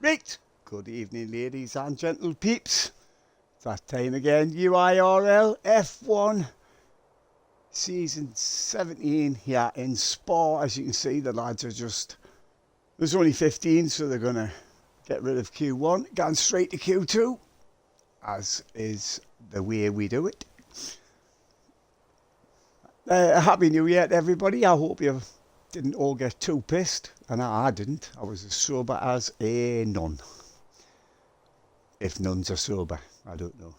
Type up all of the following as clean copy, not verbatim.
Right, good evening ladies and gentle peeps. It's that time again, UIRL F1 Season 17 here in Spa. As you can see, the lads are there's only 15, so they're going to get rid of Q1, going straight to Q2, as is the way we do it. Happy New Year to everybody. I hope you didn't all get too pissed, and I didn't. I was as sober as a nun. If nuns are sober, I don't know.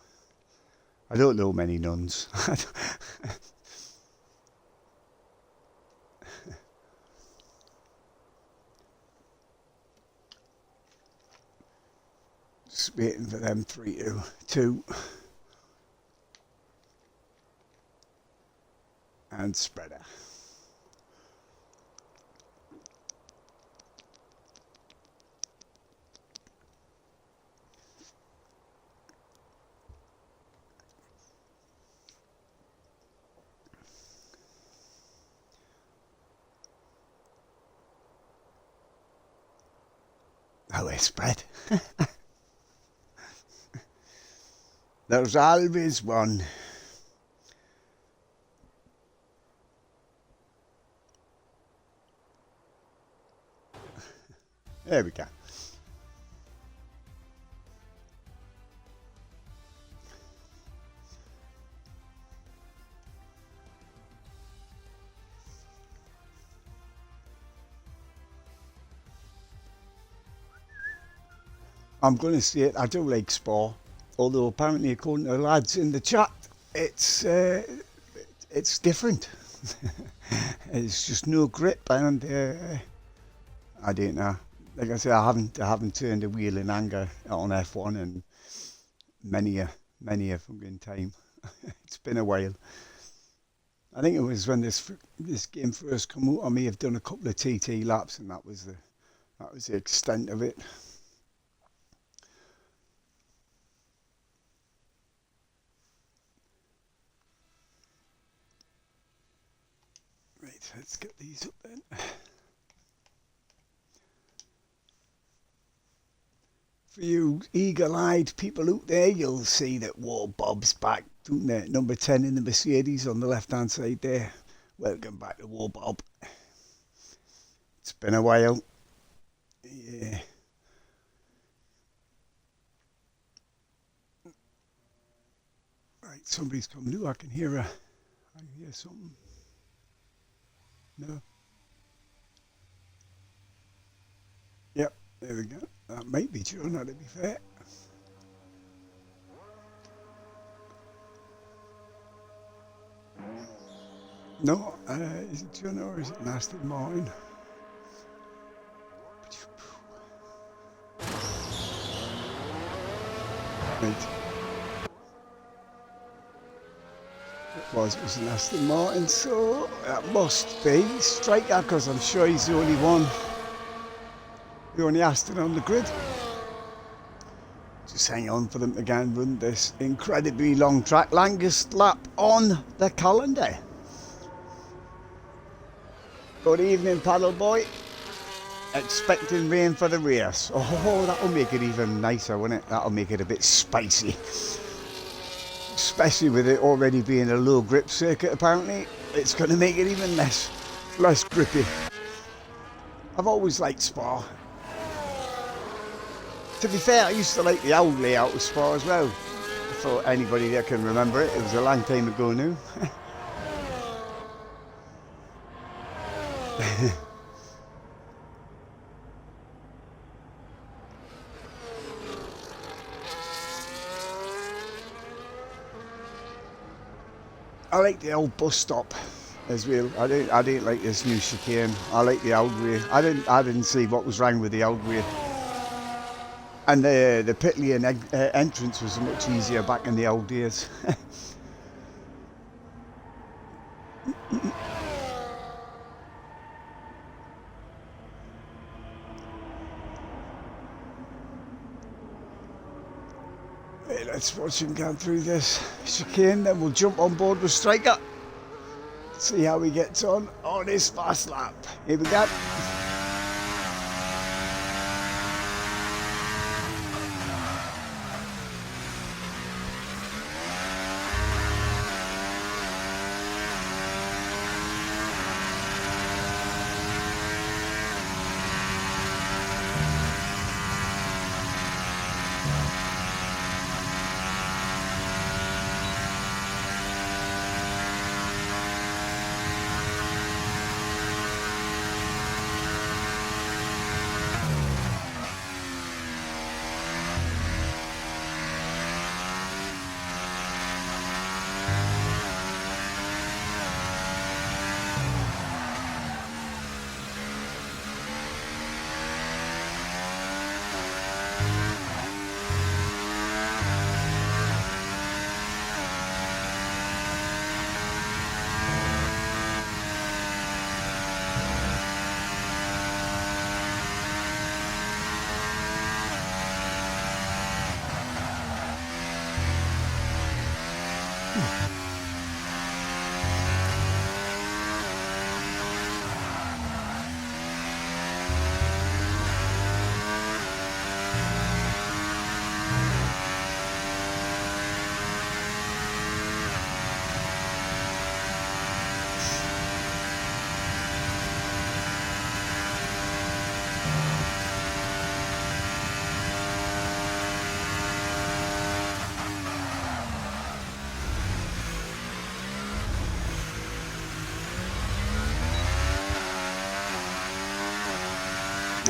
I don't know many nuns. Just waiting for them three to two. And spreader. Oh, it's spread. There's always one. There we go. I'm going to say it, I do like Spa, although apparently according to the lads in the chat, it's different. It's just no grip, and I don't know. Like I say, I haven't turned a wheel in anger on F1 in many a fucking time. It's been a while. I think it was when this game first came out. I may have done a couple of TT laps, and that was the extent of it. Right, let's get these up then. For you eagle-eyed people out there, you'll see that War Bob's back, don't they? Number 10 in the Mercedes on the left-hand side there. Welcome back to War Bob. It's been a while. Yeah. Right, somebody's coming through. I can hear something. No. Yep, there we go. That might be Joe, not to be fair. No, is it John or is it Nasty Martin? Right. It was an Aston Martin, so that must be Striker, because I'm sure he's the only Aston on the grid. Just hang on for them to go and run this incredibly long track, longest lap on the calendar. Good evening, paddle boy. Expecting rain for the race. Oh, that'll make it even nicer, won't it? That'll make it a bit spicy. Especially with it already being a low grip circuit, apparently. It's going to make it even less grippy. I've always liked Spa. To be fair, I used to like the old layout of Spa as well. For anybody that can remember it, it was a long time ago now. I like the old bus stop as well. I don't like this new chicane. I like the old way. I didn't see what was wrong with the old way. And the pit lane entrance was much easier back in the old days. Right, let's watch him go through this chicane, then we'll jump on board with Striker. See how he gets on his fast lap. Here we go.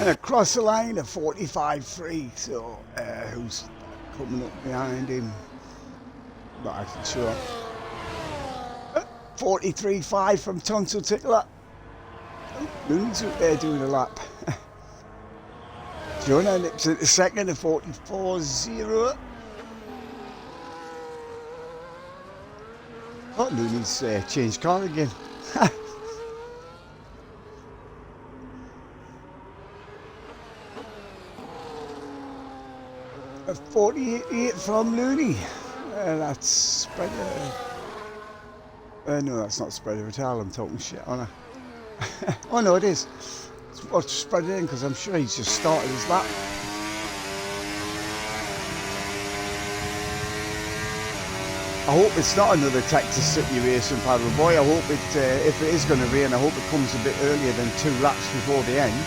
across the line at 45.3. So who's coming up behind him? Not actually sure. 43.5 from Tonsil Tickler. Looney's up there doing a lap. Jonah nips at the second at 44.0. Oh, Looney's changed car again. 48 from Looney. That's spreader. No, that's not spreader at all. I'm talking shit on her. Oh no, it is. Watch spreader in because I'm sure he's just started his lap. I hope it's not another Texas City racing paddle boy. I hope it, if it is going to rain, I hope it comes a bit earlier than 2 laps before the end.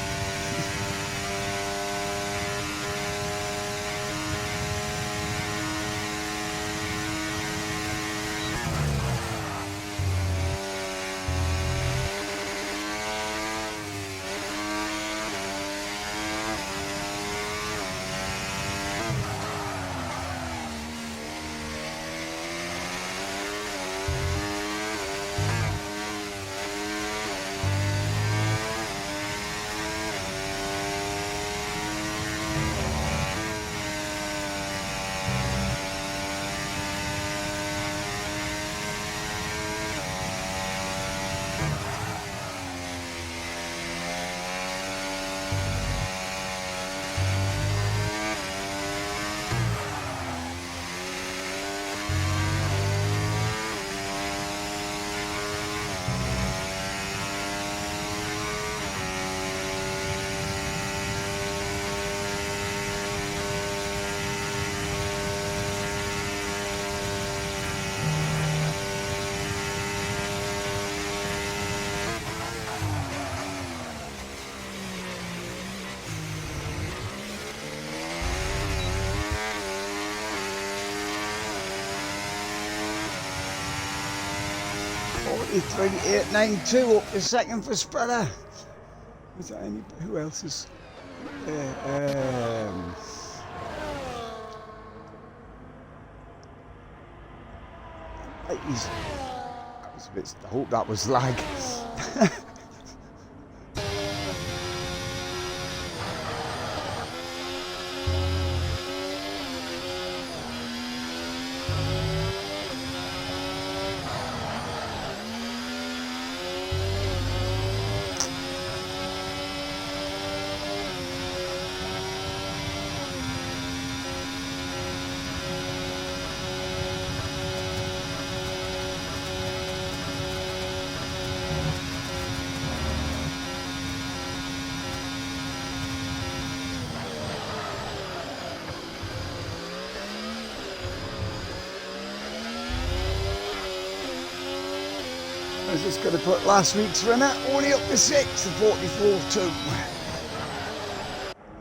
He's 38.92 up to second for spreader. Was that any? Who else is? That was a bit. I hope that was lag. I was just going to put last week's runner only up to 6 to 44.2.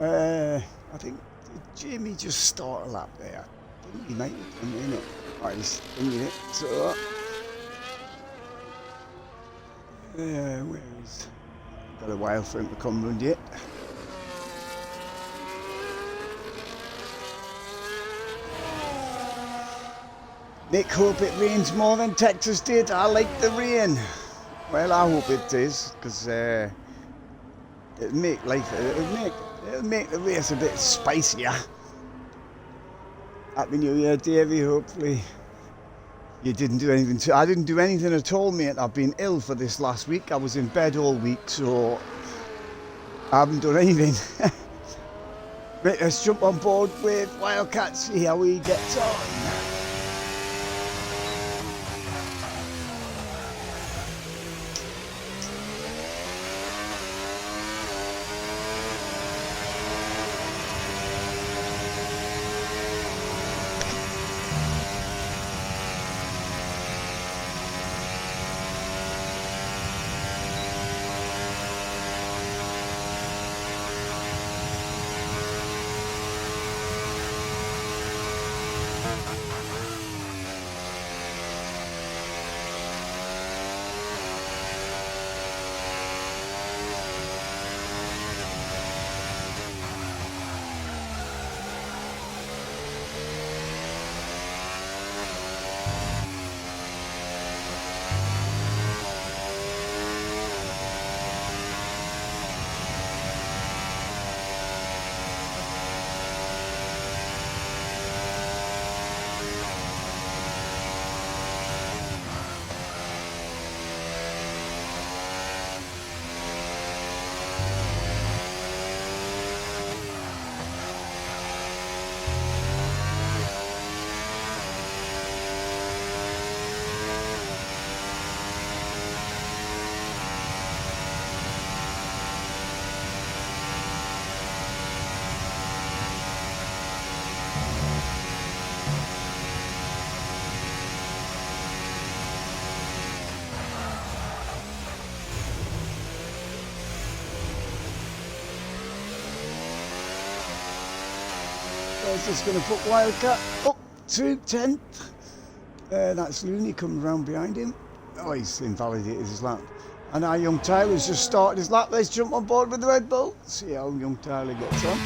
I think did Jamie just start a lap there? I think he might have done it, innit? Right, he's thinking it. So where is? Got a while for him to come round yet. Nick, hope it rains more than Texas did. I like the rain. Well, I hope it is, because it'll make the race a bit spicier. Happy New Year, Davey. Hopefully you didn't do anything. I didn't do anything at all, mate. I've been ill for this last week. I was in bed all week, so I haven't done anything. Right, let's jump on board with Wildcat, see how he gets on. Where's this going to put Wildcat? Up to 10th. That's Looney coming around behind him. Oh, he's invalidated his lap. And our young Tyler's just started his lap. Let's jump on board with the Red Bull. See how young Tyler gets on.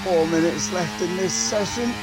Four minutes left in this session.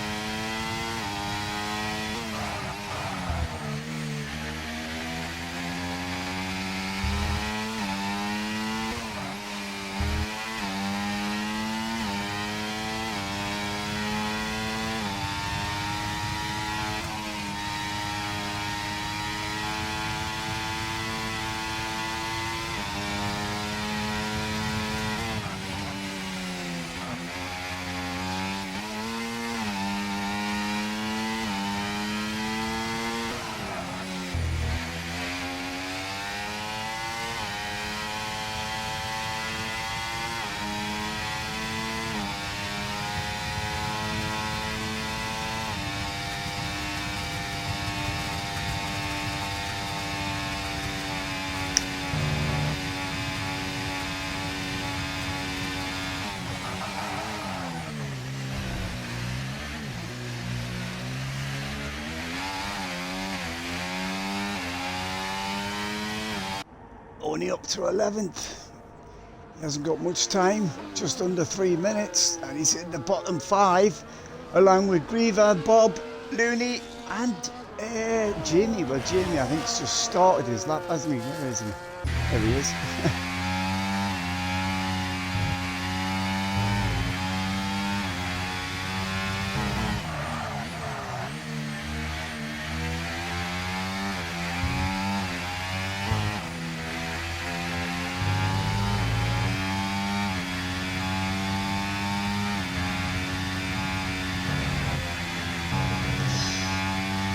Only up to 11th. He hasn't got much time, just under 3 minutes, and he's in the bottom 5, along with Griever, Bob, Looney, and Jamie. Well, Jamie, I think, has just started his lap, hasn't he? Where is he? There he is.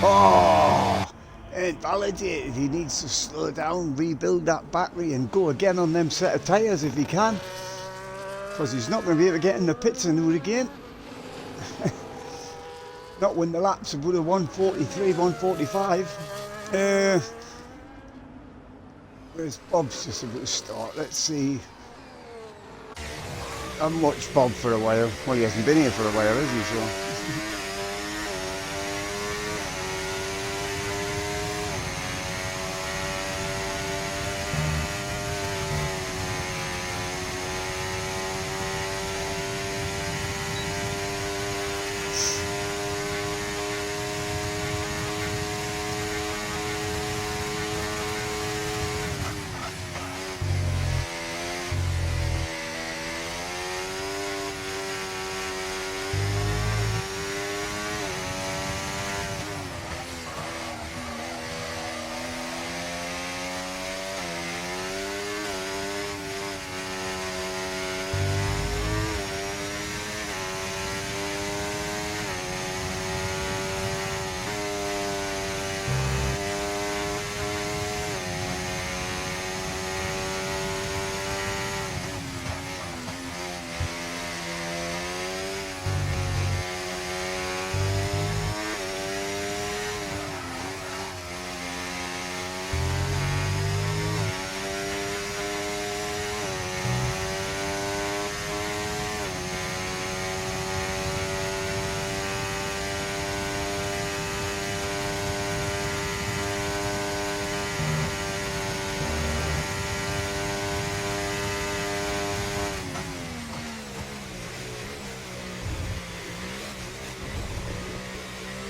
Oh, invalidated. He needs to slow down, rebuild that battery and go again on them set of tyres if he can. Because he's not going to be able to get in the pits and do it again. Not when the laps are about 143, 145. Where's Bob's just about to start? Let's see. I haven't watched Bob for a while. Well, he hasn't been here for a while, has he? So.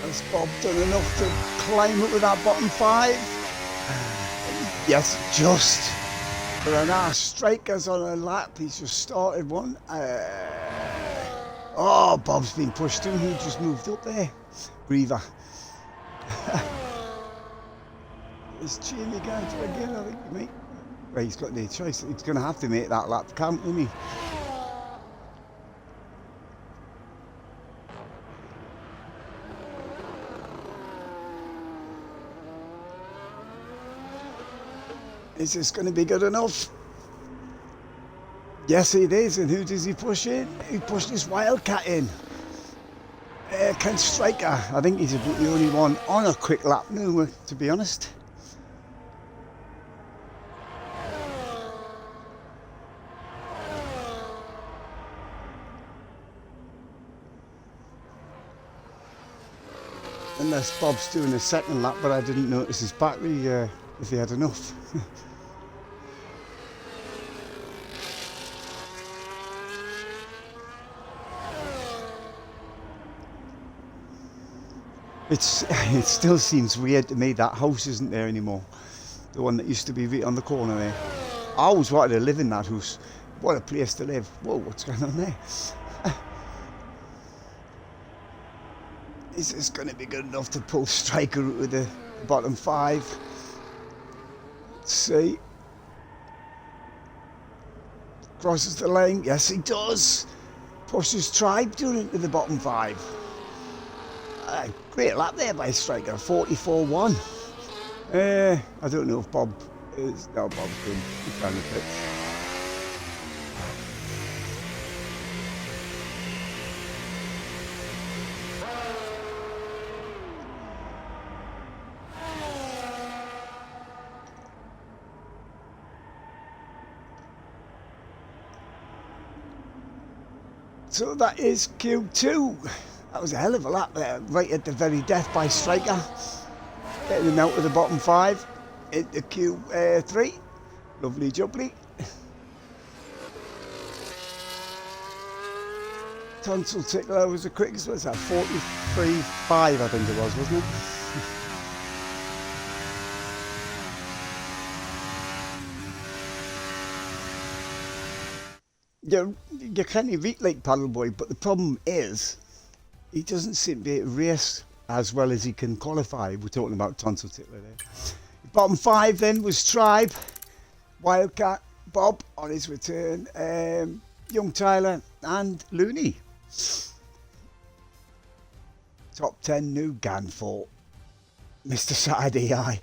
Has Bob done enough to climb up with that bottom 5? Yes, just. But now Striker's on a lap, he's just started one. Oh, Bob's been pushed through, he just moved up there. Griever. Is Jamie going to again, I think, mate? Well, he's got no choice, he's going to have to make that lap count, isn't he? Is this going to be good enough? Yes, it is. And who does he push in? He pushed his Wildcat in. Ken Striker. I think he's about the only one on a quick lap now, to be honest. Unless Bob's doing a second lap, but I didn't notice his battery if he had enough. It still seems weird to me that house isn't there anymore. The one that used to be right on the corner there. I always wanted to live in that house. What a place to live. Whoa, what's going on there? Is this going to be good enough to pull Striker out of the bottom 5? Let's see. Crosses the line. Yes, he does. Pushes Tribe down into the bottom 5. Great lap there by Striker. 44.1. I don't know if Bob is. No, Bob's good. He's down the pit. So that is Q2. That was a hell of a lap there, right at the very death by Striker. Getting him out of the bottom 5 into Q3. Lovely jubbly. Tonsil Tickler was the quickest. What's that? 43.5 I think it was, wasn't it? You can't beat like Paddleboy, but the problem is he doesn't seem to be able to race as well as he can qualify. We're talking about Tonsil Tickler there. Bottom 5 then was Tribe, Wildcat, Bob on his return, Young Tyler and Looney. Top 10 new Ganfort. Mr. Saturday Eye.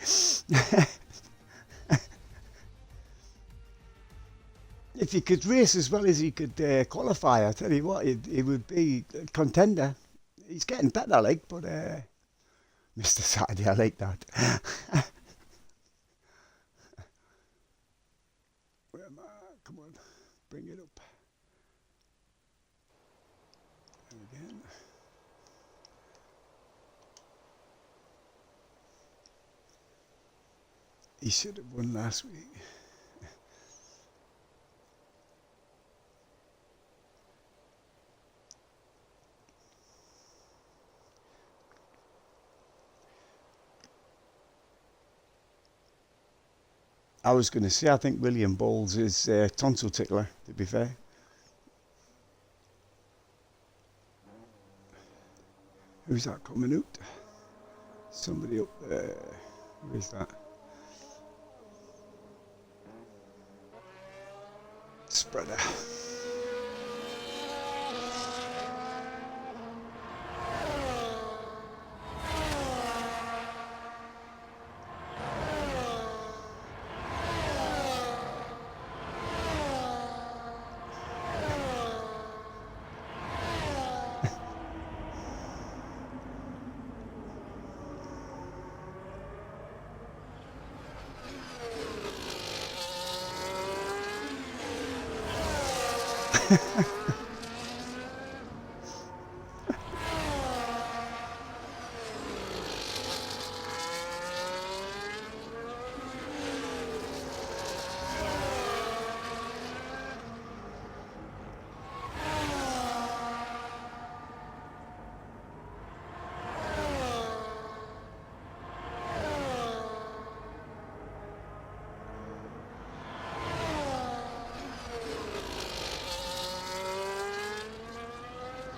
If he could race as well as he could qualify, I tell you what, he would be a contender. He's getting better, like, but Mr. Saturday, I like that. Where am I? Come on, bring it up. And again. He should have won last week. I was going to say, I think William Bowles is Tonsil Tickler, to be fair. Who's that coming out? Somebody up there. Who is that? Spreader.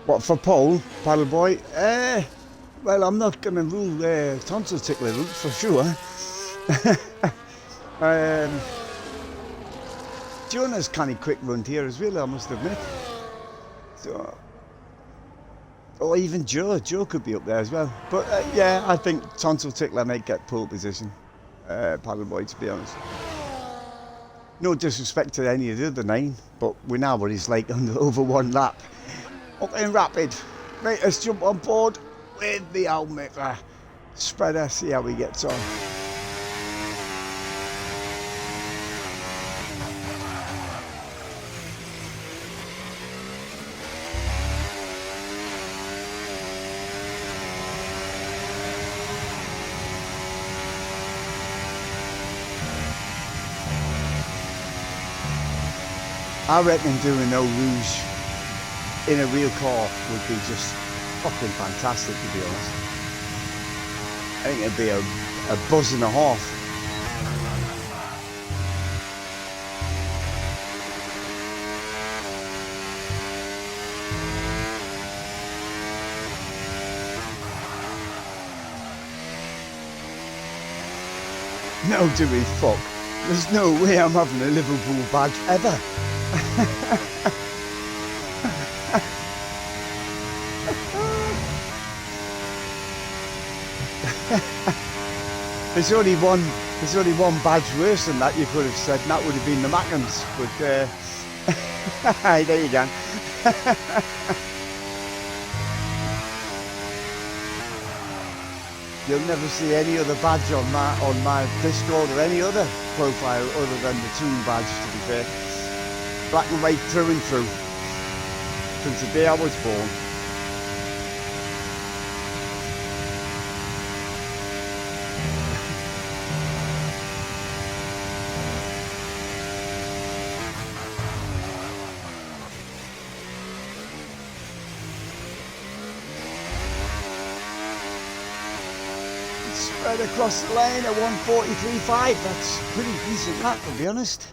What for Paul, Paddleboy? Well, I'm not going to rule Tonsil Tickler out for sure. Jonah's kind of quick run here as well, I must admit. So, or even Joe could be up there as well. But yeah, I think Tonsil Tickler might get pole position, Paddleboy, to be honest. No disrespect to any of the other 9, but we know what he's like on the over 1 lap. Okay, rapid. Right, let's jump on board with the Outmaker spreader, see how he gets on. I reckon doing no rouge in a real car would be just fucking fantastic, to be honest. I think it'd be a buzz and a half. No, do we fuck. There's no way I'm having a Liverpool badge ever. There's only one badge worse than that you could have said, and that would have been the Mackhams, but there you go. You'll never see any other badge on my Discord or any other profile other than the Toon badge, to be fair. Black and white through and through. From the day I was born. Spread across the lane at 143.5. That's pretty decent lap, to be honest.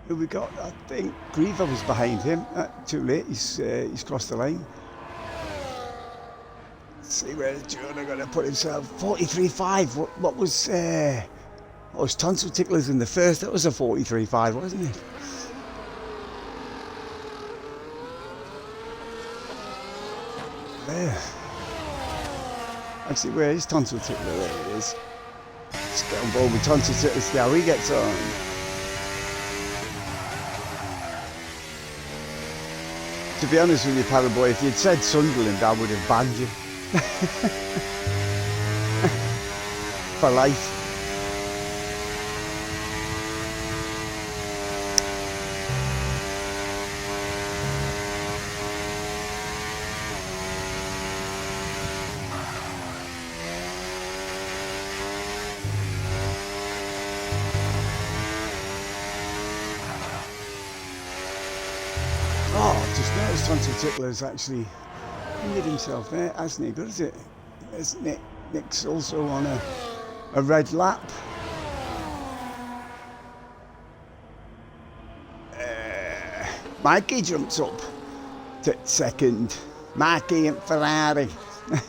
Who we got? I think Griever was behind him. Too late. He's crossed the lane. Let's see where Jonah going to put himself. 43.5. What was Tonsil Ticklers in the first? That was a 43.5, wasn't it? There. Actually, where is Tonsil Tickler? There it is. Let's get on board with Tonsil Tickler, see how he gets on. To be honest with you, Paddleboy, if you'd said Sunderland, I would have banned you. For life. Just noticed Tonsil Tickler's actually injured himself there, hasn't he? Good, is it? There's Nick. Nick's also on a red lap. Mikey jumps up to second. Mikey and Ferrari. There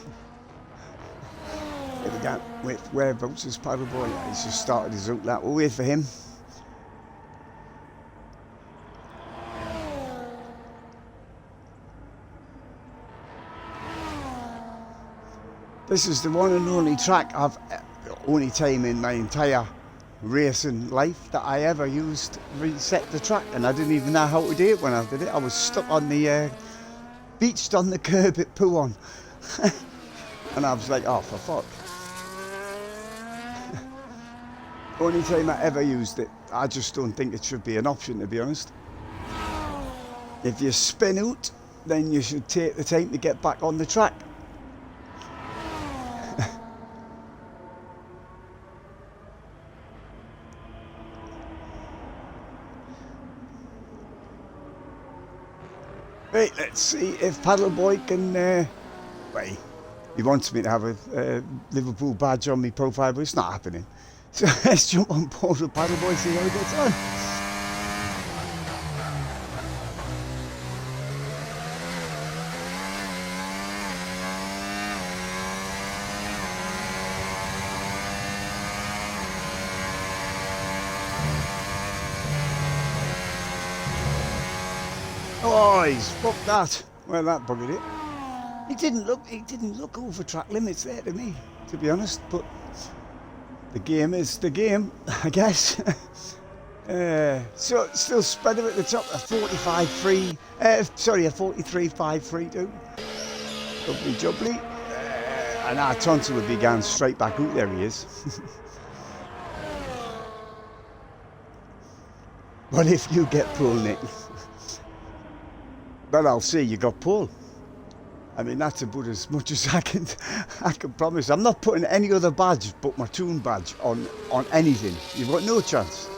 we go. Wait, whereabouts is Paddleboy? Yeah, he's just started his out lap. We'll wait for him. This is the one and only track only time in my entire racing life that I ever used to reset the track, and I didn't even know how to do it when I did it. I was stuck on the beached on the curb at Pouon. And I was like, oh, for fuck. Only time I ever used it. I just don't think it should be an option, to be honest. If you spin out, then you should take the time to get back on the track. Right, let's see if Paddleboy can, wait, he wants me to have a Liverpool badge on my profile, but it's not happening. So let's jump on board with Paddleboy, see how he gets on. Oh, he's fucked that. Well, that buggered it. He didn't look over track limits there to me, to be honest. But the game is the game, I guess. So still spreader at the top, a 45.3, sorry, a 43.532. Lovely jubbly. And our tonsil would be going straight back out. There he is. What if you get pull, Nick? Well, I'll see you got pull. I mean, that's about as much as I can promise. I'm not putting any other badge but my toon badge on anything. You've got no chance.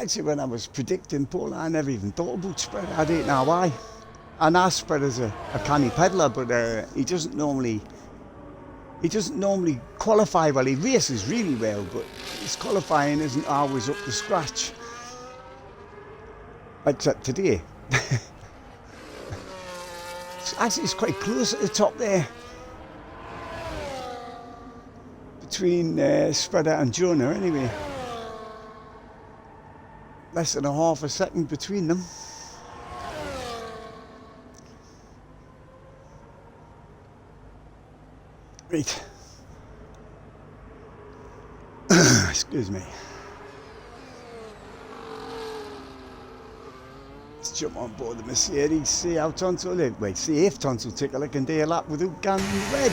Actually, when I was predicting Paul, I never even thought about spread. I didn't know why. And our spreader's a canny peddler, but he doesn't normally qualify well. He races really well, but his qualifying isn't always up to scratch. Except today. Actually, it's quite close at the top there. Between Spreader and Jonah, anyway. Less than a half a second between them. Right. Excuse me. Let's jump on board the Mercedes, see how Tonsil live. Wait, see if Tonsil take a lick and day a lap without going red.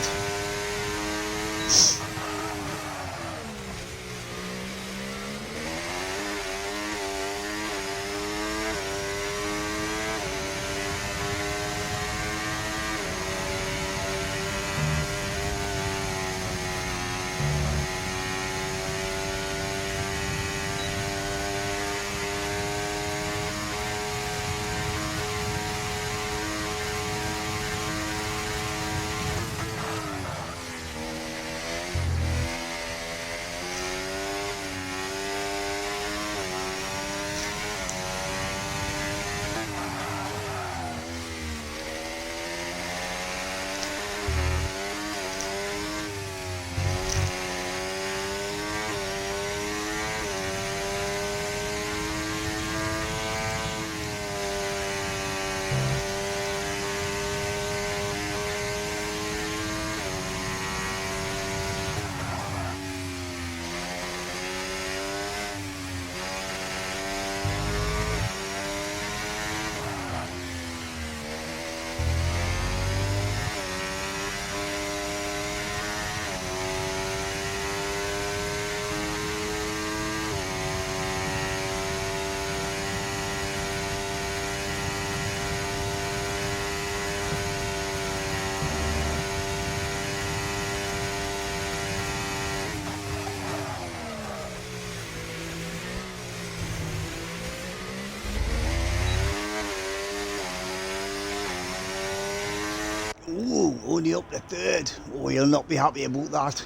Ooh, only up to third. Oh, you'll not be happy about that.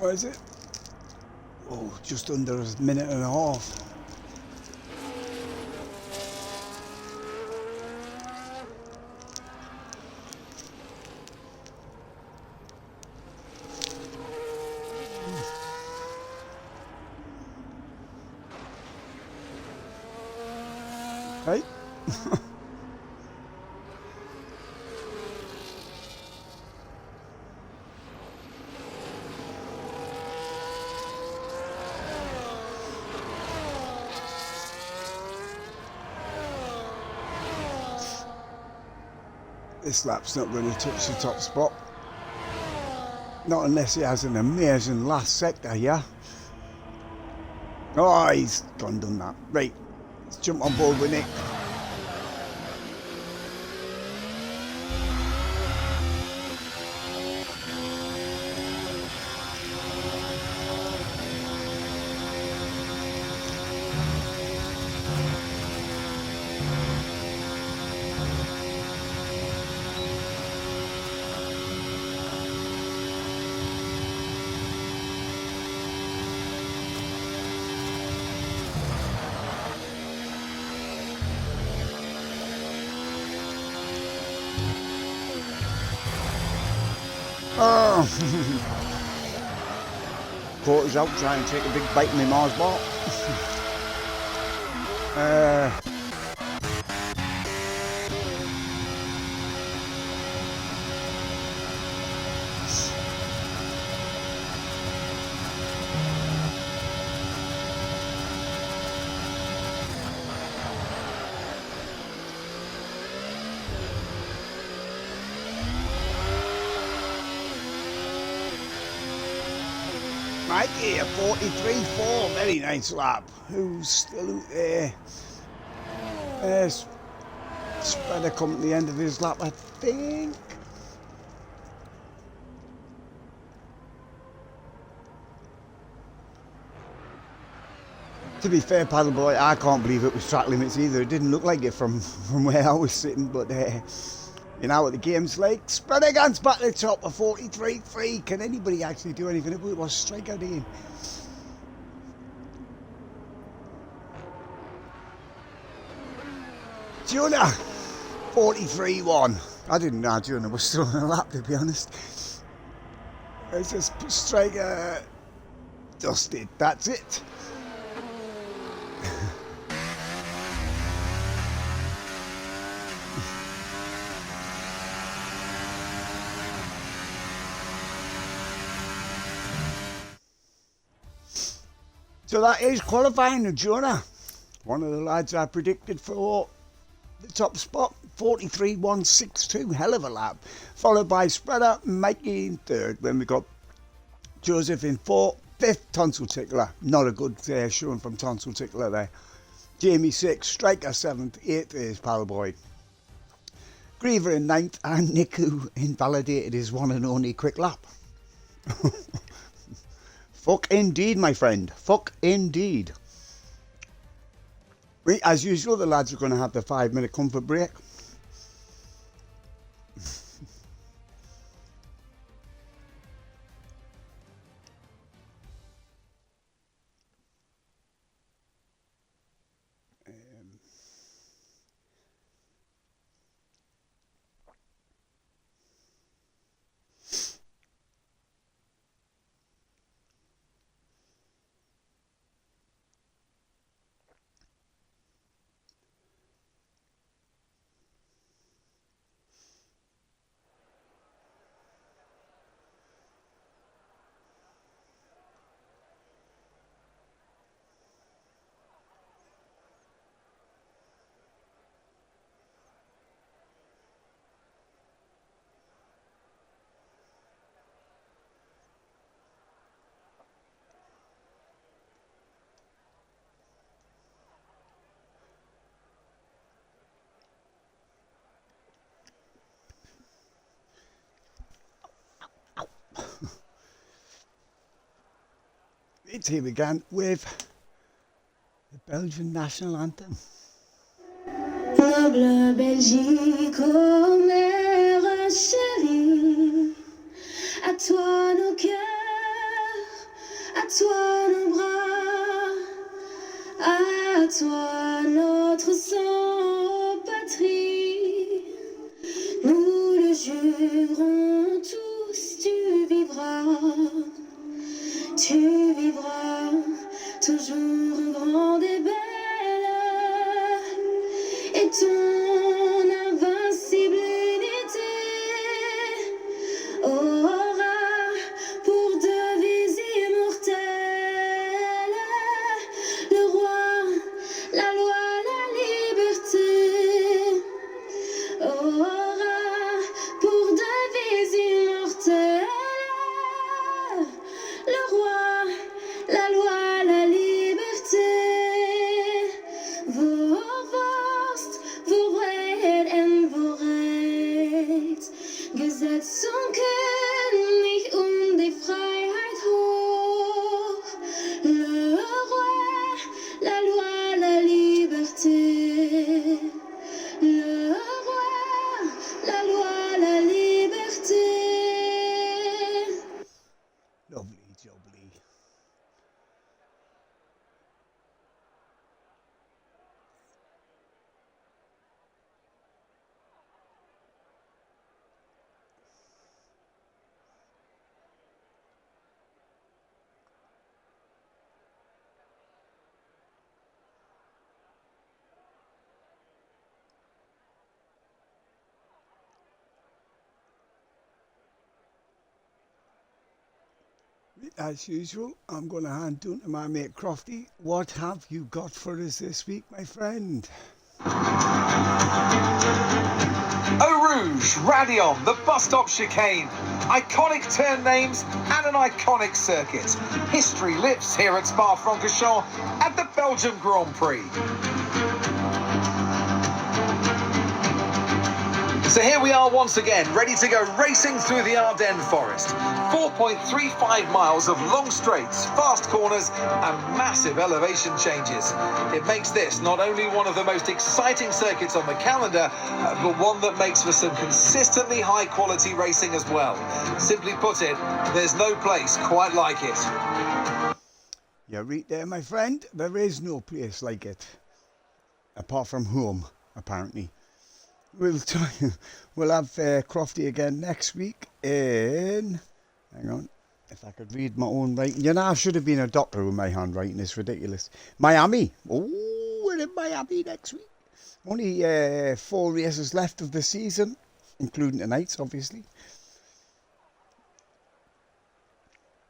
What is it? Oh, just under a minute and a half. Hey? This lap's not going to touch the top spot. Not unless he has an amazing last sector, yeah? Oh, he's gone done that. Right, let's jump on board with Nick. Oh. Quarters out, try and take a big bite in my Mars bar. Mikey, a 43.4, very nice lap. Who's still out there? Spreader come at the end of his lap, I think. To be fair, Paddleboy, I can't believe it was track limits either. It didn't look like it from where I was sitting, but you know what the game's like. Spreader guns back to the top, a 43.3. Can anybody actually do anything about it? Was strikeout in? Jonah, 43.1. I didn't know Jonah was still on the lap, to be honest. It's just striker dusted. That's it. So that is qualifying the Jonah. One of the lads I predicted for the top spot, 43.162, hell of a lap. Followed by Spreader, Mikey in third. Then we got Joseph in fourth, fifth, Tonsil Tickler. Not a good showing from Tonsil Tickler there. Jamie sixth, Striker seventh, eighth is Paddleboy. Griever in ninth, and Niku invalidated his one and only quick lap. Fuck indeed, my friend. Fuck indeed. As usual, the lads are going to have the 5-minute comfort break. It's here began with the Belgian national anthem. Noble Belgique, ô mère chérie, à toi nos cœurs, à toi nos bras, à toi notre sang, patrie. Nous le jurons tous, tu vivras toujours grande et belle. Et ton invincible unité aura pour devise immortelle le roi, la loi, la liberté. Aura pour devise immortelle le roi, la loi, la liberté. Vorvorst, voorrecht en voorrecht. Gesetz zum König und die Freiheit hoch. Le roi, la loi, la liberté. Le roi, la loi, la liberté. Lovely, jubbly. As usual, I'm going to hand down to my mate Crofty. What have you got for us this week, my friend? Eau Rouge, Radion, the bus stop chicane, iconic turn names and an iconic circuit. History lives here at Spa-Francorchamps at the Belgium Grand Prix. So here we are once again, ready to go racing through the Ardennes forest. 4.35 miles of long straights, fast corners and massive elevation changes. It makes this not only one of the most exciting circuits on the calendar, but one that makes for some consistently high quality racing as well. Simply put it, there's no place quite like it. You're right there, my friend. There is no place like it. Apart from home, apparently. We'll have Crofty again next week in... Hang on, if I could read my own writing. You know, I should have been a doctor with my handwriting. It's ridiculous. Miami. Oh, we're in Miami next week. Only 4 races left of the season, including tonight's, obviously.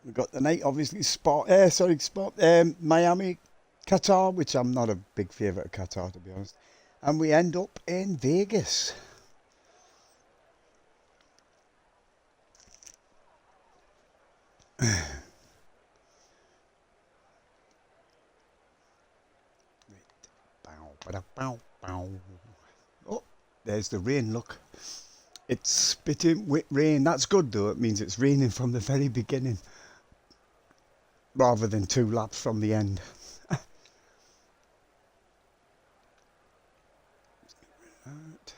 We've got tonight, obviously, Miami, Qatar, which I'm not a big favourite of Qatar, to be honest. And we end up in Vegas. Oh, there's the rain, look. It's spitting with rain. That's good, though. It means it's raining from the very beginning, rather than 2 laps from the end. Right.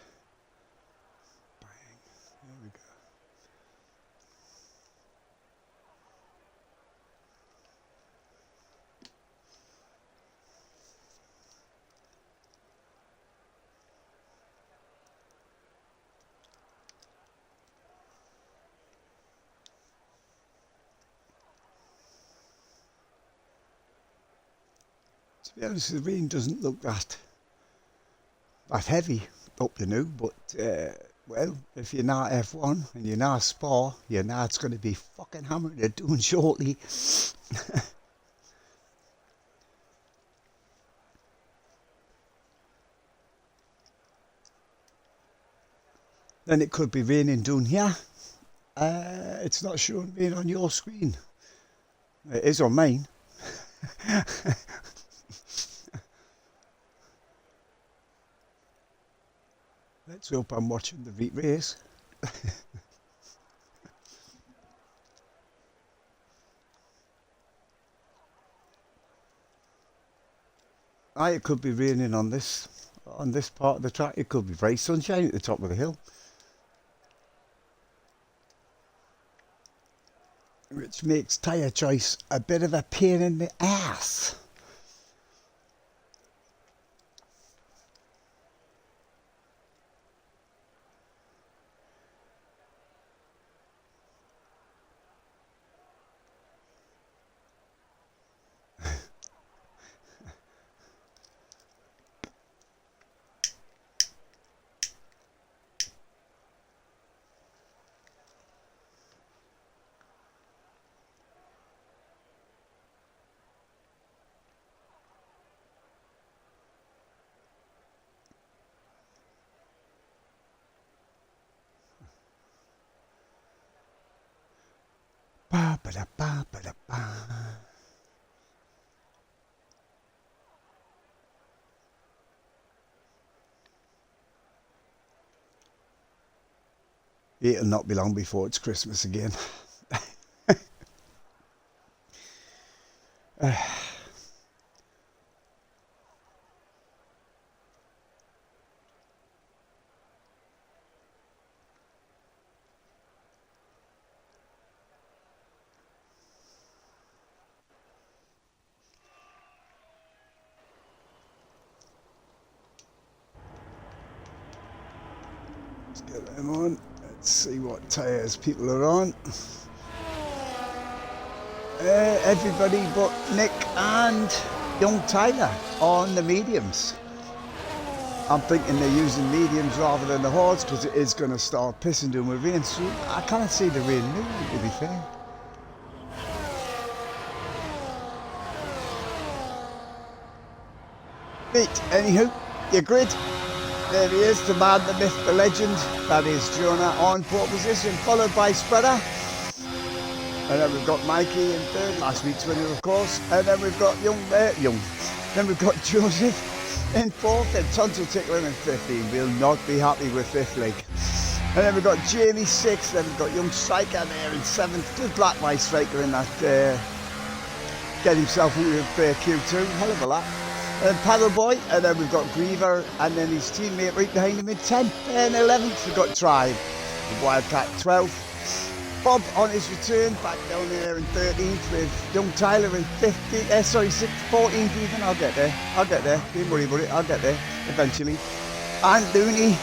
Bang. There we go. To be honest, the rain doesn't look that heavy up the new, but well, if you're not F1 and you're not Spa, you know it's going to be fucking hammered they're doing shortly. Then it could be raining down here. It's not showing rain on your screen. It is on mine. Let's hope I'm watching the race. It could be raining on this part of the track. It could be bright sunshine at the top of the hill, which makes tyre choice a bit of a pain in the ass. Ba ba da ba ba da ba. It'll not be long before it's Christmas again. Let's get them on. Let's see what tyres people are on. Everybody but Nick and young Tyler on the mediums. I'm thinking they're using mediums rather than the hards because it is going to start pissing down with rain soon. I can't see the rain moving, to be fair. Right, anywho, your grid. There he is, the man, the myth, the legend. That is Jonah on pole position, followed by Spreader. And then we've got Mikey in third, last week's winner of course. And then we've got Then we've got Joseph in fourth and Tonto Tickler in 15. We'll not be happy with fifth leg. And then we've got Jamie sixth, then we've got Young Striker there in seventh. Good black white striker in that, get himself out of Q2, hell of a lap. And Paddle Boy, and then we've got Griever, and then his teammate right behind him in 10th and 11th. We've got Tribe, the Wildcat 12th. Bob on his return, back down there in 13th with Young Tyler in 6th, 14th even. I'll get there, don't worry about it, I'll get there eventually. And Looney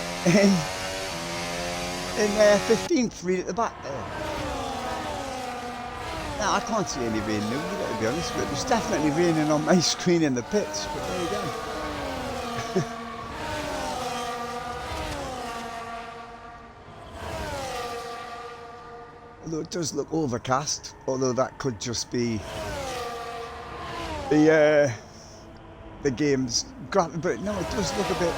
in 15th, right at the back there. Now, I can't see any rain now, to be honest, but it was definitely raining on my screen in the pits, but there you go. Although it does look overcast, although that could just be the game's gravity, but no, it does look a bit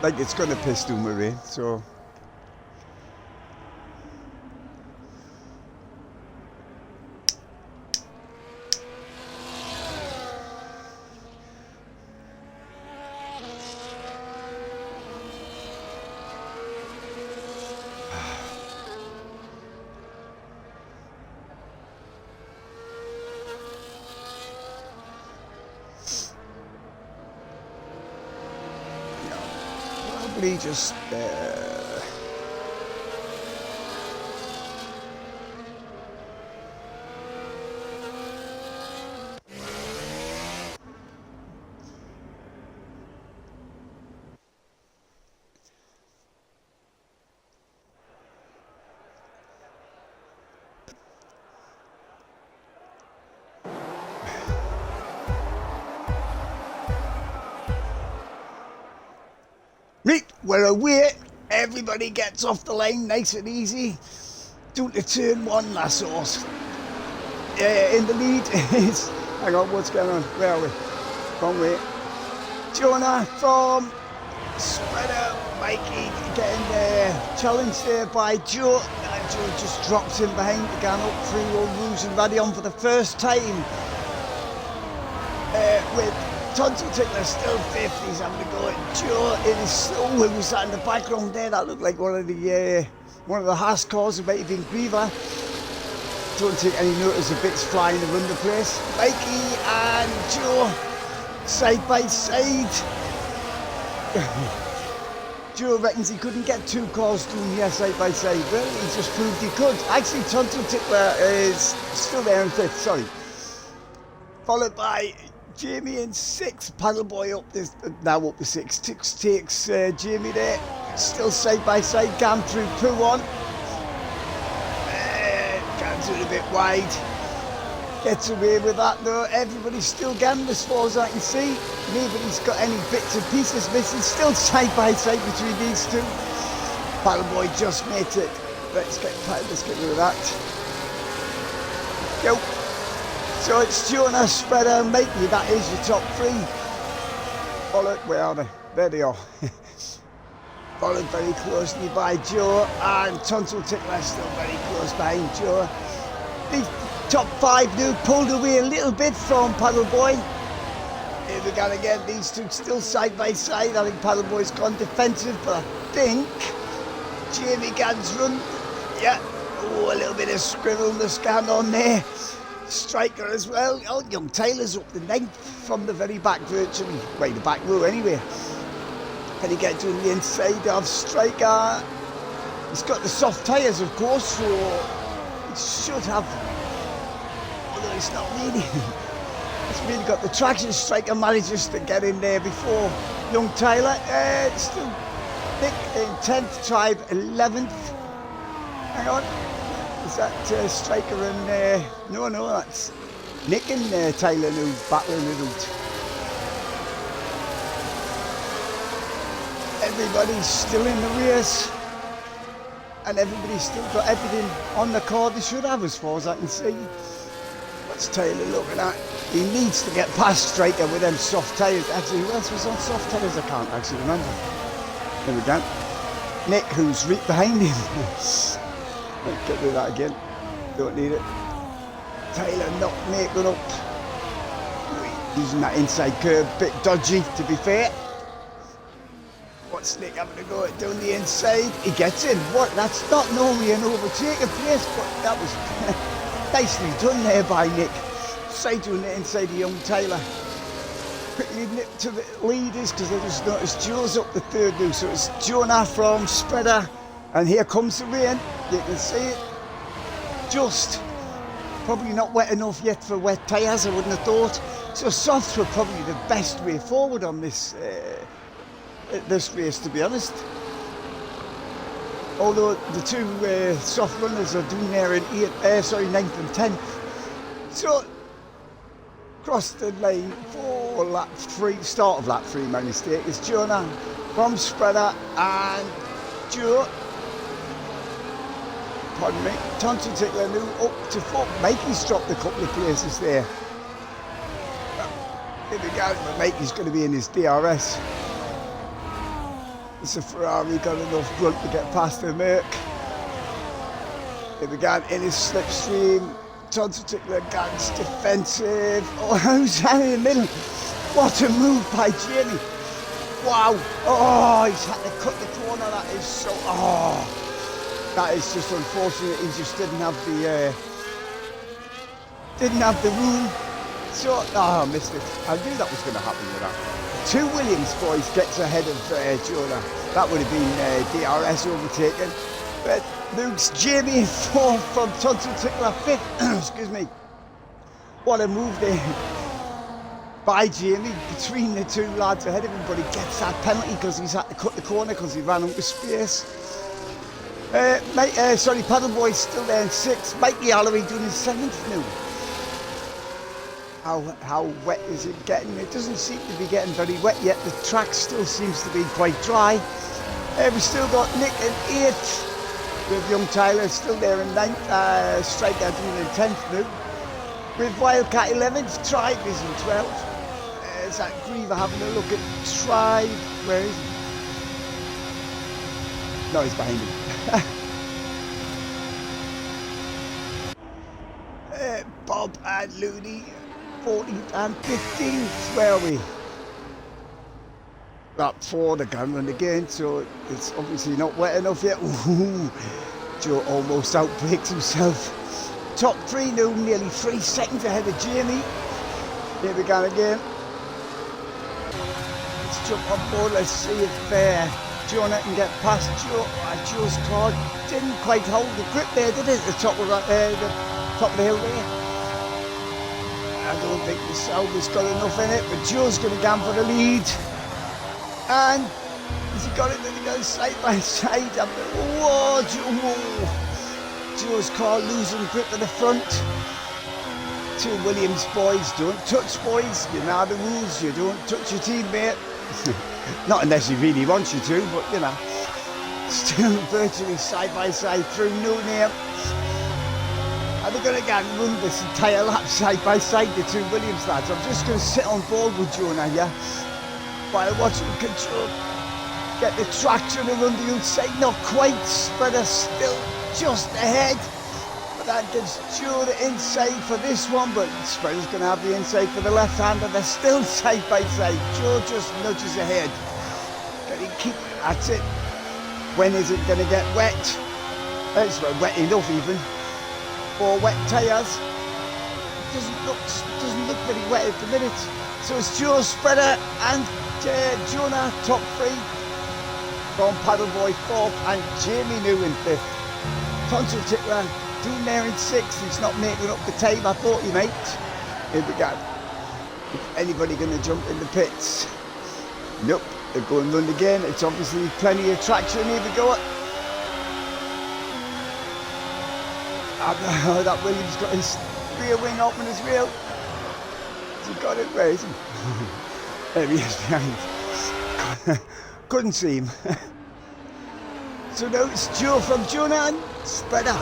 like it's going to piss down with rain, so. Just right, we're away. Everybody gets off the line nice and easy. Down to turn one, lassos. In the lead is, hang on, what's going on? Where are we? Wrong way. Jonah from Spreader, Mikey getting challenged there by Joe. Joe just drops in behind the gun up through all Rouge and Radion for the first time. With Tonto Tickler still fifth, he's having to go at Joe in his slow, who was sat in the background there. That looked like one of the Haas cars, it might have been Griever. Don't take any notice of bits flying around the place. Mikey and Joe side by side. Joe reckons he couldn't get two cars doing here side by side. Well, he just proved he could. Actually, Tonto Tickler is still there in fifth, sorry. Followed by Jamie in sixth, Paddle Boy up this, now up to sixth, takes Jamie there, still side by side, Gam through Pooh on. Gam's a bit wide, gets away with that though. Everybody's still Gam as far as I can see. Nobody's got any bits and pieces missing, still side by side between these two. Paddle Boy just makes it. Let's get rid of that. Go. So it's Jonah, Spreader, Mikey, that is your top three. Followed, where are they? There they are. Followed very closely by Joe, and Tonto Tickler still very close behind Joe. The top five now pulled away a little bit from Paddle Boy. Here we go again, these two still side by side. I think Paddle Boy's gone defensive, but I think Jamie Gann's run, yeah, oh, a little bit of scribbleness going on there. Striker as well. Oh, Young Taylor's up the 9th from the very back virtually. Right, the back row anyway. Can he get to the inside of Striker? He's got the soft tyres of course, so he should have, although it's not really. It's really got the traction. Striker manages to get in there before Young Taylor. Still Nick in 10th, Tribe 11th. Hang on. Is that Striker and no, that's Nick and Tyler who battling it out. Everybody's still in the race, and everybody's still got everything on the card they should have, as far as I can see. What's Taylor looking at? He needs to get past Striker with them soft tyres. Actually, who else was on soft tyres? I can't actually remember. There we go. Nick, who's right behind him. I'll get rid of that again. Don't need it. Taylor not making up. Using that inside curve, bit dodgy to be fair. What's Nick having to go down the inside? He gets in. What? That's not normally an overtaking place, but that was nicely done there by Nick. Straight doing the inside of young Taylor. Quickly nip to the leaders because I just noticed Joe's up the third now. So it's Jonah from Spreader, and here comes the rain. You can see it. Just probably not wet enough yet for wet tyres, I wouldn't have thought. So softs were probably the best way forward on this race, to be honest. Although the two soft runners are doing there in 9th and 10th. So cross the lane for lap 3, start of lap 3, my mistake. It's Jonah from Spreader and Joe. Pardon me. Tonton Tickler now up to 4th. Mikey's dropped a couple of places there. Here we go, but Mikey's going to be in his DRS. It's a Ferrari, got enough grunt to get past the Merc. Here we go, in his slipstream. Tonton Tickler guns defensive. Oh, who's that in the middle? What a move by Jamie. Wow. Oh, he's had to cut the corner. That is so. Oh, that is just unfortunate. He just didn't have the room. So, oh, I missed it. I knew that was going to happen with that. 2 Williams boys gets ahead of Jonah. That would have been DRS overtaken. But Luke's Jamie in 4th from Tonton Tickler 5th. Excuse me. What a move there by Jamie between the two lads ahead of him, but he gets that penalty because he's had to cut the corner because he ran out of space. Paddleboy's still there in 6th. Mikey Holloway doing his 7th now. How wet is it getting? It doesn't seem to be getting very wet yet. The track still seems to be quite dry. We've still got Nick in 8th. With young Tyler still there in 9th. Striker doing in 10th now. With Wildcat 11th. Tribe is in 12th. Is that Griever having a look at Tribe? Where is he? No, he's behind him. Bob and Looney. 14th and 15th, where are we? Lap 4, the gun run again, so it's obviously not wet enough yet. Ooh, Joe almost outbreaks himself. Top 3 now, nearly 3 seconds ahead of Jamie. Here we go again. Let's jump on board, let's see if Jonah can get past Joe. Joe's car didn't quite hold the grip there, did it? The top of the hill there. I don't think the Sauber's got enough in it, but Joe's going to go for the lead. And has he got it? Then he goes side by side. Whoa, Joe's car losing grip at the front. 2 Williams boys, don't touch boys. You know the rules, you don't touch your teammate. Not unless he really wants you to, but you know. Still virtually side by side through noon here. Are they going to go and run this entire lap side by side, the 2 Williams lads? I'm just going to sit on board with Jonah here while watching control. Get the traction around the outside, not quite, Spreader still just ahead. But that gives Joe the inside for this one, but Spreader's going to have the inside for the left-hander. They're still side by side. Joe just nudges ahead. Can he keep, that's it. When is it going to get wet? It's wet enough even. For wet tyres. It doesn't look very wet at the minute. So it's Joe, Spreader and Jonah top 3 from Paddleboy 4th and Jamie New in 5th. Tonton Tickler doing there in 6th. He's not making up the time I thought he might. Here we go. Is anybody going to jump in the pits? Nope. They're going run again. It's obviously plenty of traction. Here we go. Oh, that Williams got his rear wing open as well. Has he got it? Where is he? There he is behind. Couldn't see him. So now it's Joe from Jonah and Spreader.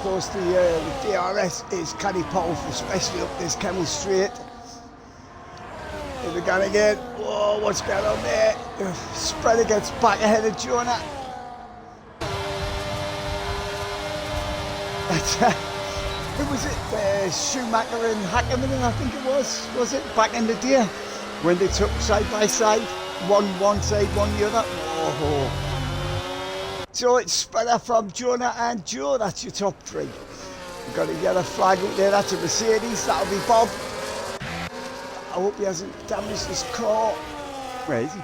course, the DRS is kind of powerful, especially up this Camel Straight. Here we go again. Whoa, what's going on there? Spreader gets back ahead of Jonah. Who was it? Schumacher and Hackerman, I think it was it? Back in the day when they took side by side, one side, one the other. Oh. So it's Spreader from Jonah and Joe, that's your top three. We've got a yellow flag up there, that's a Mercedes, that'll be Bob. I hope he hasn't damaged his car. Where is he?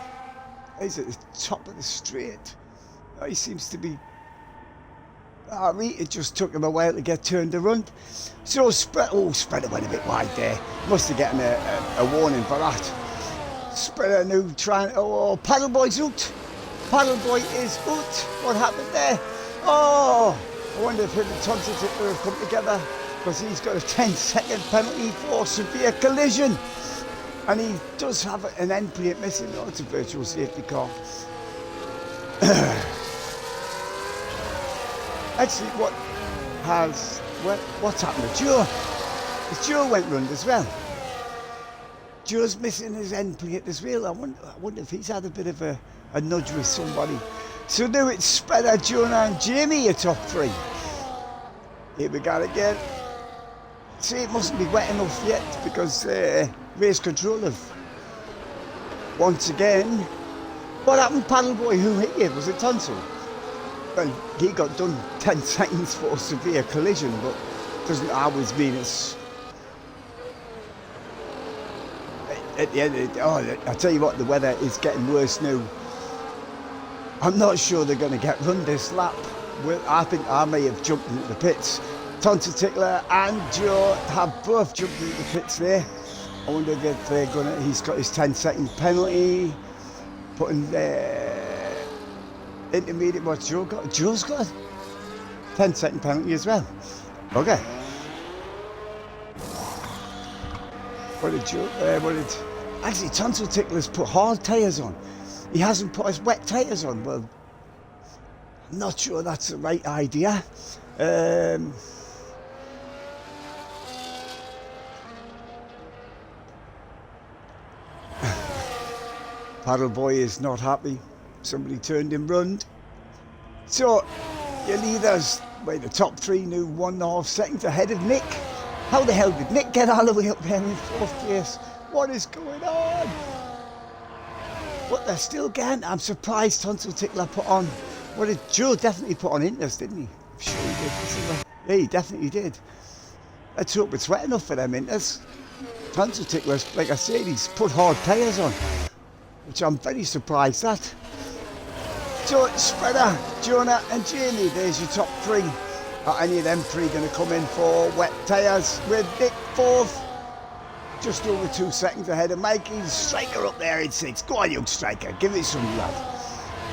He's at the top of the straight. Oh, he seems to be... it just took him a while to get turned around. So Spreader went a bit wide there. Must have gotten a warning for that. Spreader now trying... Oh, Paddle Boy's out. Paddle Boy is out. What happened there? Oh, I wonder if him and Tonton Tickler have come together, because he's got a 10-second penalty for severe collision. And he does have an end plate missing. Oh, it's a virtual safety car. Actually, what's happened to Joe? Because Joe went round as well. Joe's missing his end plate as well. I wonder if he's had a bit of a nudge with somebody. So now it's Spreader, Jonah and Jamie, your top three. Here we go again. See, it mustn't be wet enough yet, because race control have once again. What happened, Paddle Boy? Who hit you? Was it Tonsil? Well, he got done 10 seconds for severe collision, but doesn't always mean it's... At the end of it, I tell you what, the weather is getting worse now. I'm not sure they're going to get run this lap. Well, I think I may have jumped into the pits. Tonton Tickler and Joe have both jumped into the pits there. I wonder if they're going to... He's got his 10-second penalty. Putting intermediate... What's Joe got? Joe's got a 10-second penalty as well. Okay. Actually, Tonsil Tickler's put hard tyres on. He hasn't put his wet tyres on. Well, I'm not sure that's the right idea. Paddle Boy is not happy. Somebody turned him round. So, your leaders, by the top three, now 1.5 seconds ahead of Nick. How the hell did Nick get all the way up there in fourth place? What is going on? But they're still getting. I'm surprised Tonsil Tickler put on. What did Joe definitely put on Inters, didn't he? I'm sure he did. Yeah, he definitely did. Let's hope it's wet enough for them Inters. Tonsil Tickler's, like I said, he's put hard tyres on, which I'm very surprised at. So Spreader, Jonah and Jamie, there's your top three. Are any of them three going to come in for wet tyres with Nick fourth? Just over 2 seconds ahead of Mikey. Striker up there in sixth. Go on, young Striker, give it some love.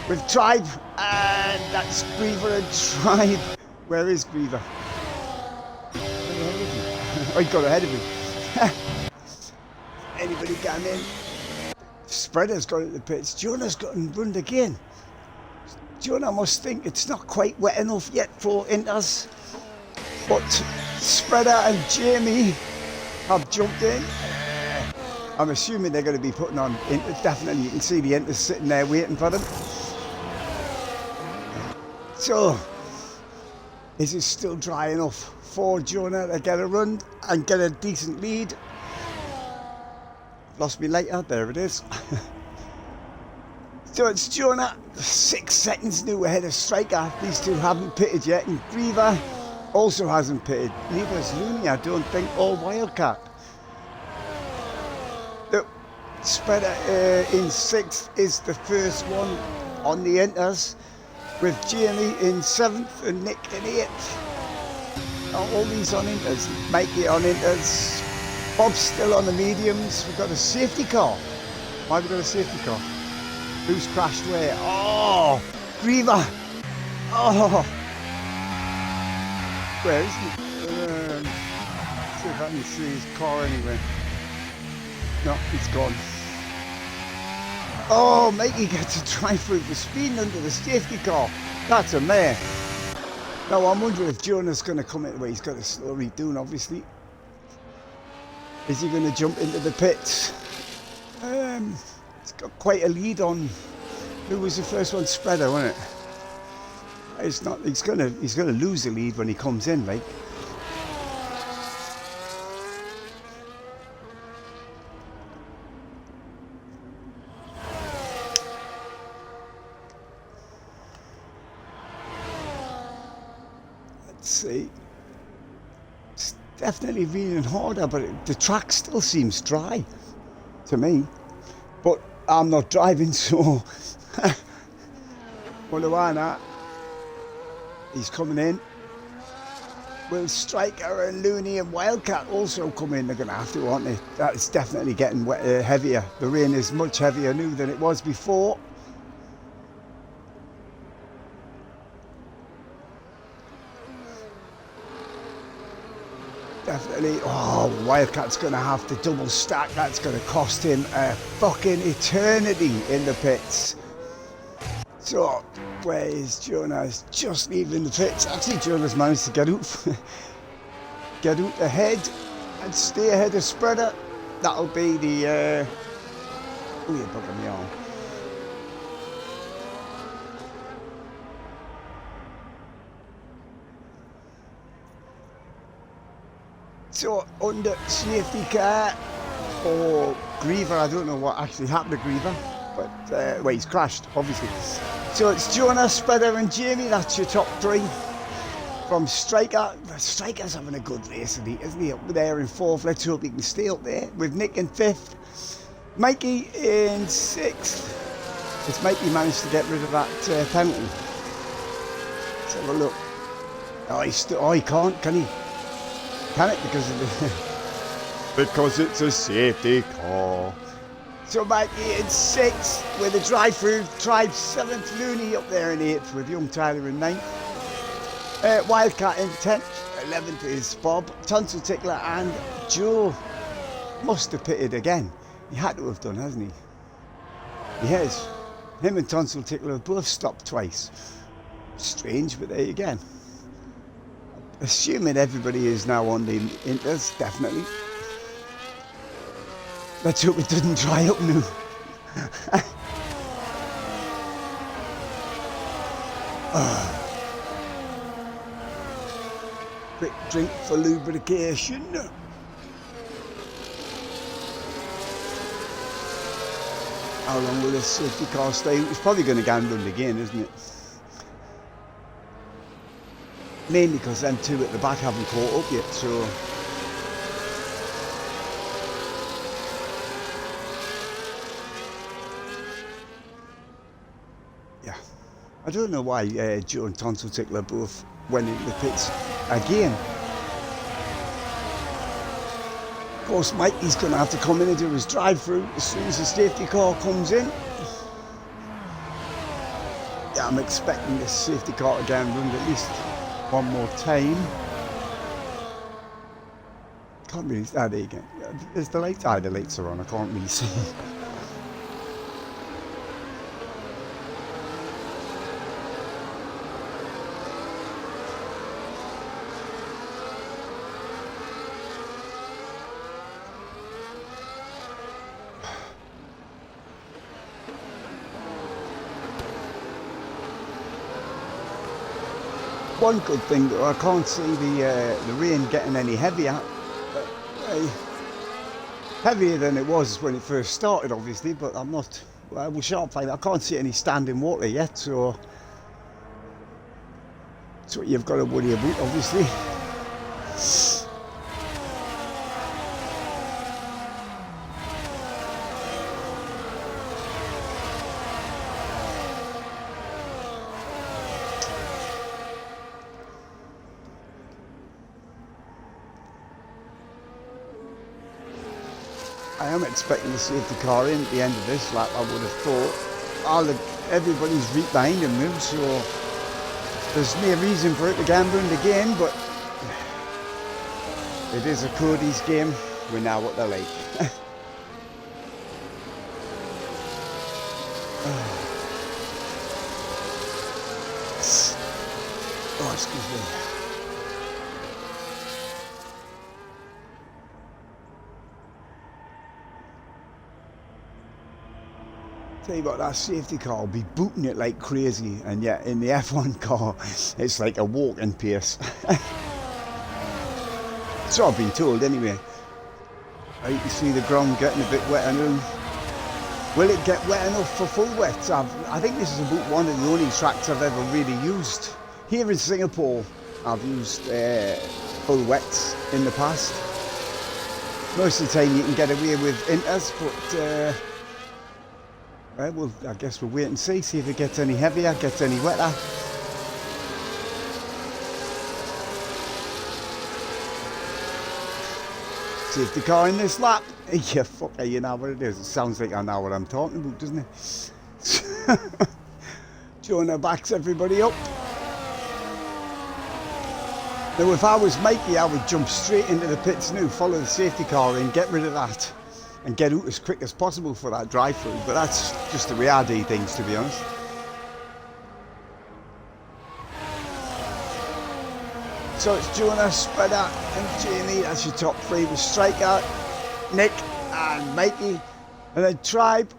With Tribe, and that's Griever and Tribe. Where is Griever? Oh, he got ahead of him. Anybody got in? Spreader's got into the pits. Jonah's gotten run again. Jonah must think it's not quite wet enough yet for Inters. But Spreader and Jamie have jumped in. I'm assuming they're going to be putting on Inters. Definitely, you can see the Inters sitting there waiting for them. So, is it still dry enough for Jonah to get a run and get a decent lead? Lost me later, there it is. So it's Jonah, 6 seconds now ahead of Striker. These two haven't pitted yet, and Griever also hasn't pitted. Neither is Looney, I don't think, or Wildcat. The Spreader in sixth is the first one on the Inters, with Jamie in seventh and Nick in eighth. All these on Inters. Mikey on Inters. Bob's still on the mediums. We've got a safety car. Why have we got a safety car? Who's crashed where? Oh, Griever. Oh. Where is he? See if I can see his car anywhere. No, it's gone. Oh, Mikey gets a drive through for speeding under the safety car. That's a mare. Now I'm wondering if Jonah's going to come in. Well, he's got to slow it down, obviously. Is he going to jump into the pits? He's got quite a lead on who was the first one, Spreader, wasn't it? It's not. He's gonna lose the lead when he comes in, like. Let's see. It's definitely raining harder, but the track still seems dry to me. But I'm not driving, so what do I know? He's coming in. Will Striker and Looney and Wildcat also come in? They're going to have to, aren't they? That's definitely getting heavier. The rain is much heavier now than it was before. Definitely. Oh, Wildcat's going to have to double stack. That's going to cost him a fucking eternity in the pits. So, where is Jonah? He's just leaving the pits. Actually, Jonah's managed to get out ahead and stay ahead of Spreader. That'll be the... oh, you're bugging me on. So, under safety car for Griever. I don't know what actually happened to Griever, but, well, he's crashed, obviously. So it's Jonah, Spreader and Jamie. That's your top three. From Striker. Striker's having a good race, isn't he? Up there in fourth. Let's hope he can stay up there. With Nick in fifth. Mikey in sixth. Has Mikey managed to get rid of that penalty? Let's have a look. Oh, he can't, can he? Can it? Because of the because it's a safety car. So Mikey in sixth with a drive-through. Tried seventh. Looney up there in eighth with young Tyler in ninth. Wildcat in 10th. 11th is Bob. Tonsil Tickler and Joe must have pitted again. He had to have done, hasn't he? He has. Him and Tonsil Tickler have both stopped twice. Strange, but there you go. Assuming everybody is now on the Inters, definitely. Let's hope it didn't dry up now. Quick drink for lubrication. How long will this safety car stay? It's probably going to go and run again, isn't it? Mainly because them two at the back haven't caught up yet, so... yeah. I don't know why Joe and Tonsil Tickler both went into the pits again. Of course, Mikey's going to have to come in and do his drive-through as soon as the safety car comes in. Yeah, I'm expecting this safety car to go and run at least one more time. Can't really... ah, there you go. Is the light? Ah, the lights are on. I can't really see. One good thing though, I can't see the rain getting any heavier. Heavier than it was when it first started, obviously, but I'm not... well, we shan't find... I can't see any standing water yet, so... that's what you've got to worry about, obviously. I am expecting to safety car in at the end of this lap, I would have thought. Everybody's right behind him now, so there's no reason for it to gamble again, but it is a Cody's game. We know what they're like. Oh, it's excuse me. Tell you what, that safety car will be booting it like crazy, and yet in the F1 car, it's like a walking pace. So I've been told anyway. You can see the ground getting a bit wetter now. Will it get wet enough for full wet? I think this is about one of the only tracks I've ever really used. Here in Singapore, I've used full wets in the past. Most of the time you can get away with inters, but well, I guess we'll wait and see if it gets any heavier, gets any wetter. Safety car in this lap. Yeah, fucker, you know what it is. It sounds like I know what I'm talking about, doesn't it? Jonah backs everybody up. Now, if I was Mikey, I would jump straight into the pits now, follow the safety car and get rid of that, and get out as quick as possible for that drive-through. But that's just the way I do things, to be honest. So it's Jonah, Spreader and Jamie. That's your top three with Striker, Nick and Mikey. And then Tribe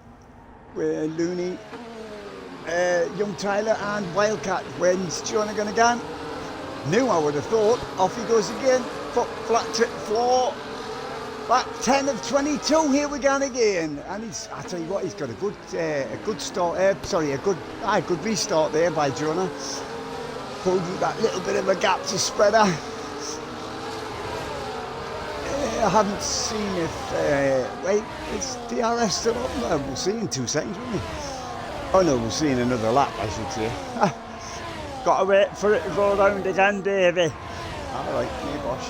with Looney, Young Tyler and Wildcat. When's Jonah going to go? New, I would have thought. Off he goes again. Flat tip floor. Back 10 of 22. Here we go again. And I tell you what, he's got a good start. A good restart there by Jonah. Pulled you that little bit of a gap to Spreader. I haven't seen if wait, is DRS still on? We'll see in 2 seconds, won't we? Oh no, we'll see in another lap, I should say. Gotta wait for it to go round again, Davey. Alright, me bosh.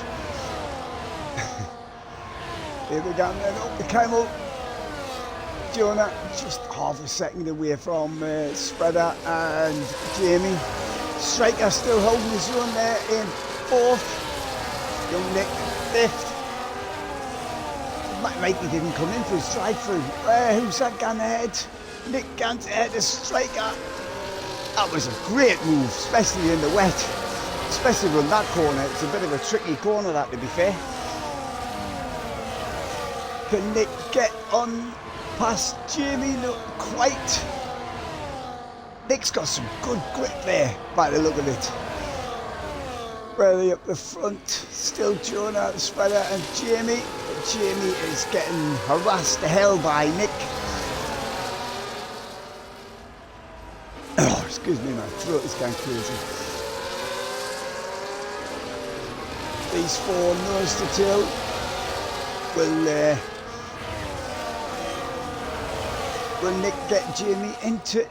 Here we go then, up the camel. Jonah just half a second away from Spreader and Jamie. Striker still holding his own there in 4th. Young Nick 5th. Mikey didn't come in for his drive-through. Who's that gone ahead? Nick Gant ahead of Striker. That was a great move, especially in the wet. Especially from that corner. It's a bit of a tricky corner, that, to be fair. Can Nick get on past Jamie? Not quite. Nick's got some good grip there, by the look of it. Really up the front, still Jonah, Spreader and Jamie. But Jamie is getting harassed to hell by Nick. Oh, excuse me, my throat is going crazy. These 4 nose to tail will Nick get Jamie into?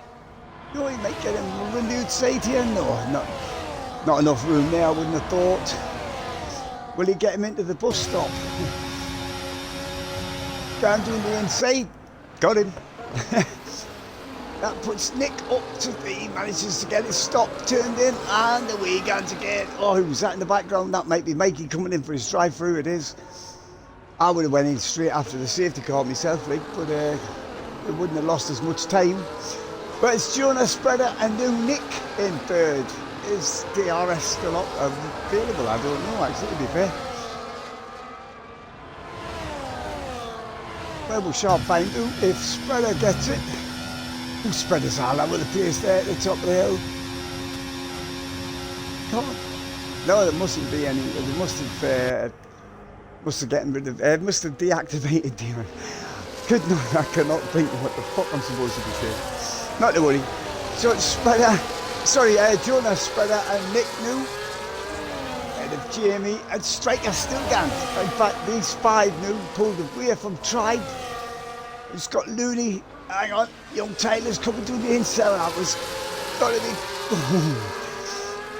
No, he might get him a renewed side here. No, not enough room there, I wouldn't have thought. Will he get him into the bus stop? Down doing the inside. Got him. That puts Nick up to he manages to get his stop turned in, and away he goes again. Oh, who was that in the background? That might be Mikey coming in for his drive-through, it is. I would have went in straight after the safety car myself, like, but it wouldn't have lost as much time. But it's Jonah, Spreader and new Nick in 3rd. Is DRS still up available? I don't know, actually, to be fair. Well, we shall find out if Spreader gets it. Who Spreader's all over the place there at the top of the hill? Come on. No, there mustn't be any. They must have gotten rid of. Must have deactivated the. I cannot think of what the fuck I'm supposed to be saying. Not to worry. So it's Spreader. Sorry, Jonah, Spreader and Nick New. Ahead of Jamie and Striker still down. In fact, these 5 new pulled away from Tribe. It's got Looney. Hang on, Young Taylor's coming to the inside. That was gotta be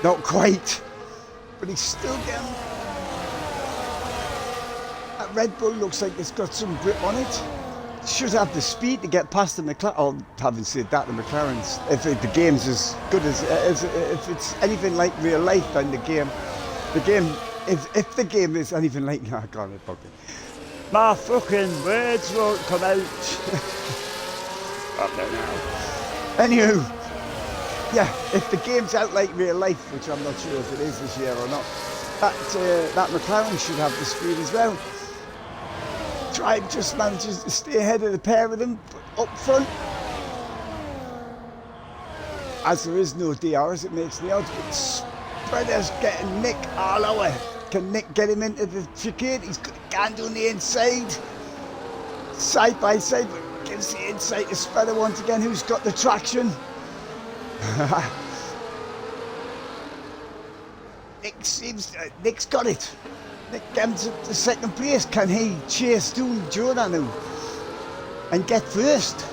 not quite, but he's still down. That Red Bull looks like it's got some grip on it. Should have the speed to get past the McLaren. Oh, having said that, the McLarens, if the game's as good as if it's anything like real life, then the game, if the game is anything like, I can't fucking. My fucking words won't come out. Up there now. Anywho, yeah, if the game's out like real life, which I'm not sure if it is this year or not, that McLaren should have the speed as well. Tribe just manages to stay ahead of the pair of them up front. As there is no DRs, it makes the odds, but Spreader's getting Nick all over. Can Nick get him into the chicane? He's got a hand on the inside. Side by side, but gives the inside to Spreader once again, who's got the traction. Nick's got it. Nick comes up to second place. Can he chase down Jordan now and get first?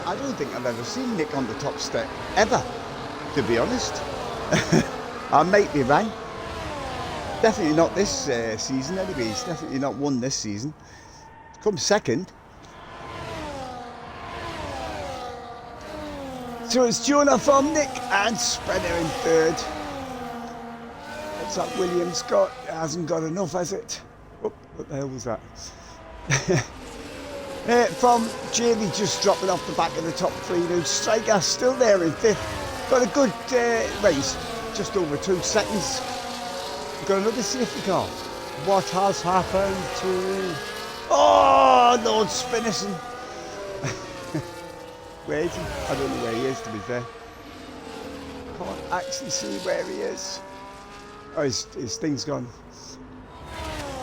I don't think I've ever seen Nick on the top step, ever, to be honest. I might be wrong. Definitely not this season anyway. He's definitely not won this season. Come second. So it's Jonah from Nick and Spreader in third. What's that Williams got? It hasn't got enough, has it? Oh, what the hell was that? From Jamie just dropping off the back of the top three now. Striker still there in fifth. Got a good race, just over 2 seconds. Got another safety car. What has happened to... Oh, Lord Spinnison. Where is he? I don't know where he is, to be fair. Can't actually see where he is. Oh, his thing's gone.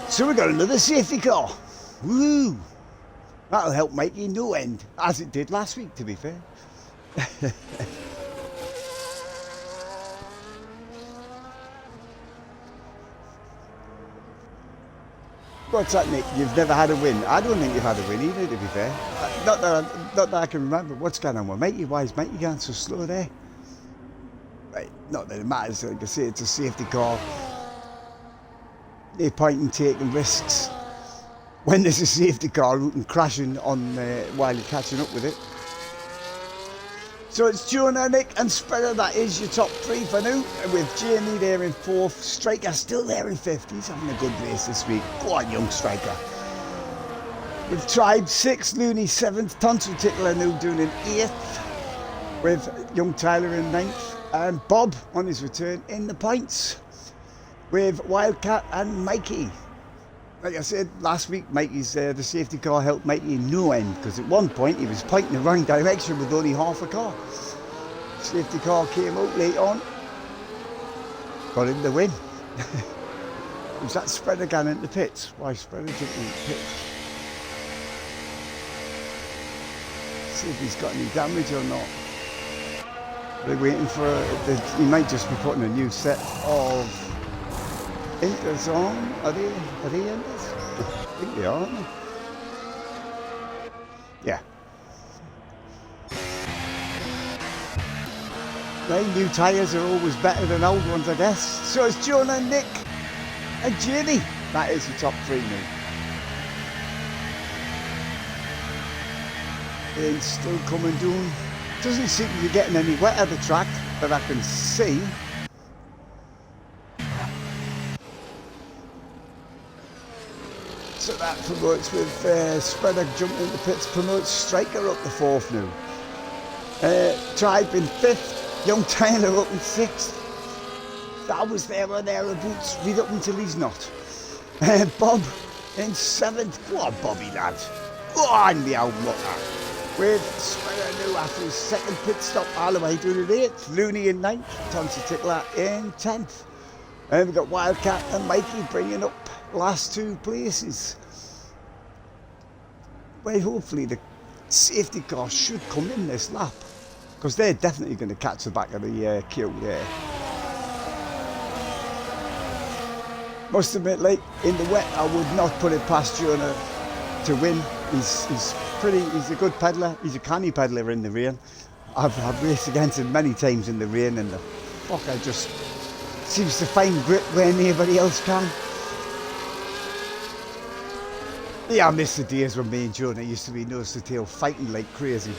So we got another safety car. Woo! That'll help Mikey no end, as it did last week, to be fair. What's that, Nick? You've never had a win. I don't think you've had a win either, to be fair. Not that I can remember. What's going on with Mikey? Why is Mikey going so slow there? Right, not that it matters. Like I say, it's a safety car. No point in taking risks when there's a safety car and crashing on while you're catching up with it. So it's Jonah, Nick and Spreader. That is your top three for now, with Jamie there in fourth. Striker still there in fifth. He's having a good race this week. Go on, young Striker. With Tribe sixth, Looney seventh, Tonsil Tickler now doing in eighth, with young Tyler in ninth, and Bob on his return in the points, with Wildcat and Mikey. Like I said last week, Mikey's the safety car helped Mikey no end, because at one point he was pointing the wrong direction with only half a car. Safety car came out late on, got him the win. Was that Spreader gone into pits? Why Spreader didn't into pits? See if he's got any damage or not. They're waiting for he might just be putting a new set of inters on. Are they inters? I think they are, aren't they? Yeah. Right, new tyres are always better than old ones, I guess. So it's Jonah, Nick and Jamie. That is the top three now. It's still coming down. Doesn't seem to be getting any wetter, the track, that I can see. So that promotes with Spreader jumping in the pits, promotes Striker up to fourth now. Tribe in fifth, young Tyler up in sixth. That was there or thereabouts, right up until he's not. Bob in seventh. Go on, Bobby, lad. Go on, the old mutter. With Spreader now after his second pit stop all the way through the eighth. Looney in ninth, Tonsil Tickler in 10th. And we've got Wildcat and Mikey bringing up last two places. Well, hopefully the safety car should come in this lap, because they're definitely going to catch the back of the queue there. Must admit, like in the wet, I would not put it past Jonah to win. He's a good peddler. He's a canny peddler in the rain. I've raced against him many times in the rain, and the fucker just seems to find grip where nobody else can. Yeah, I miss the days when me and Jonah used to be nose to tail fighting like crazy.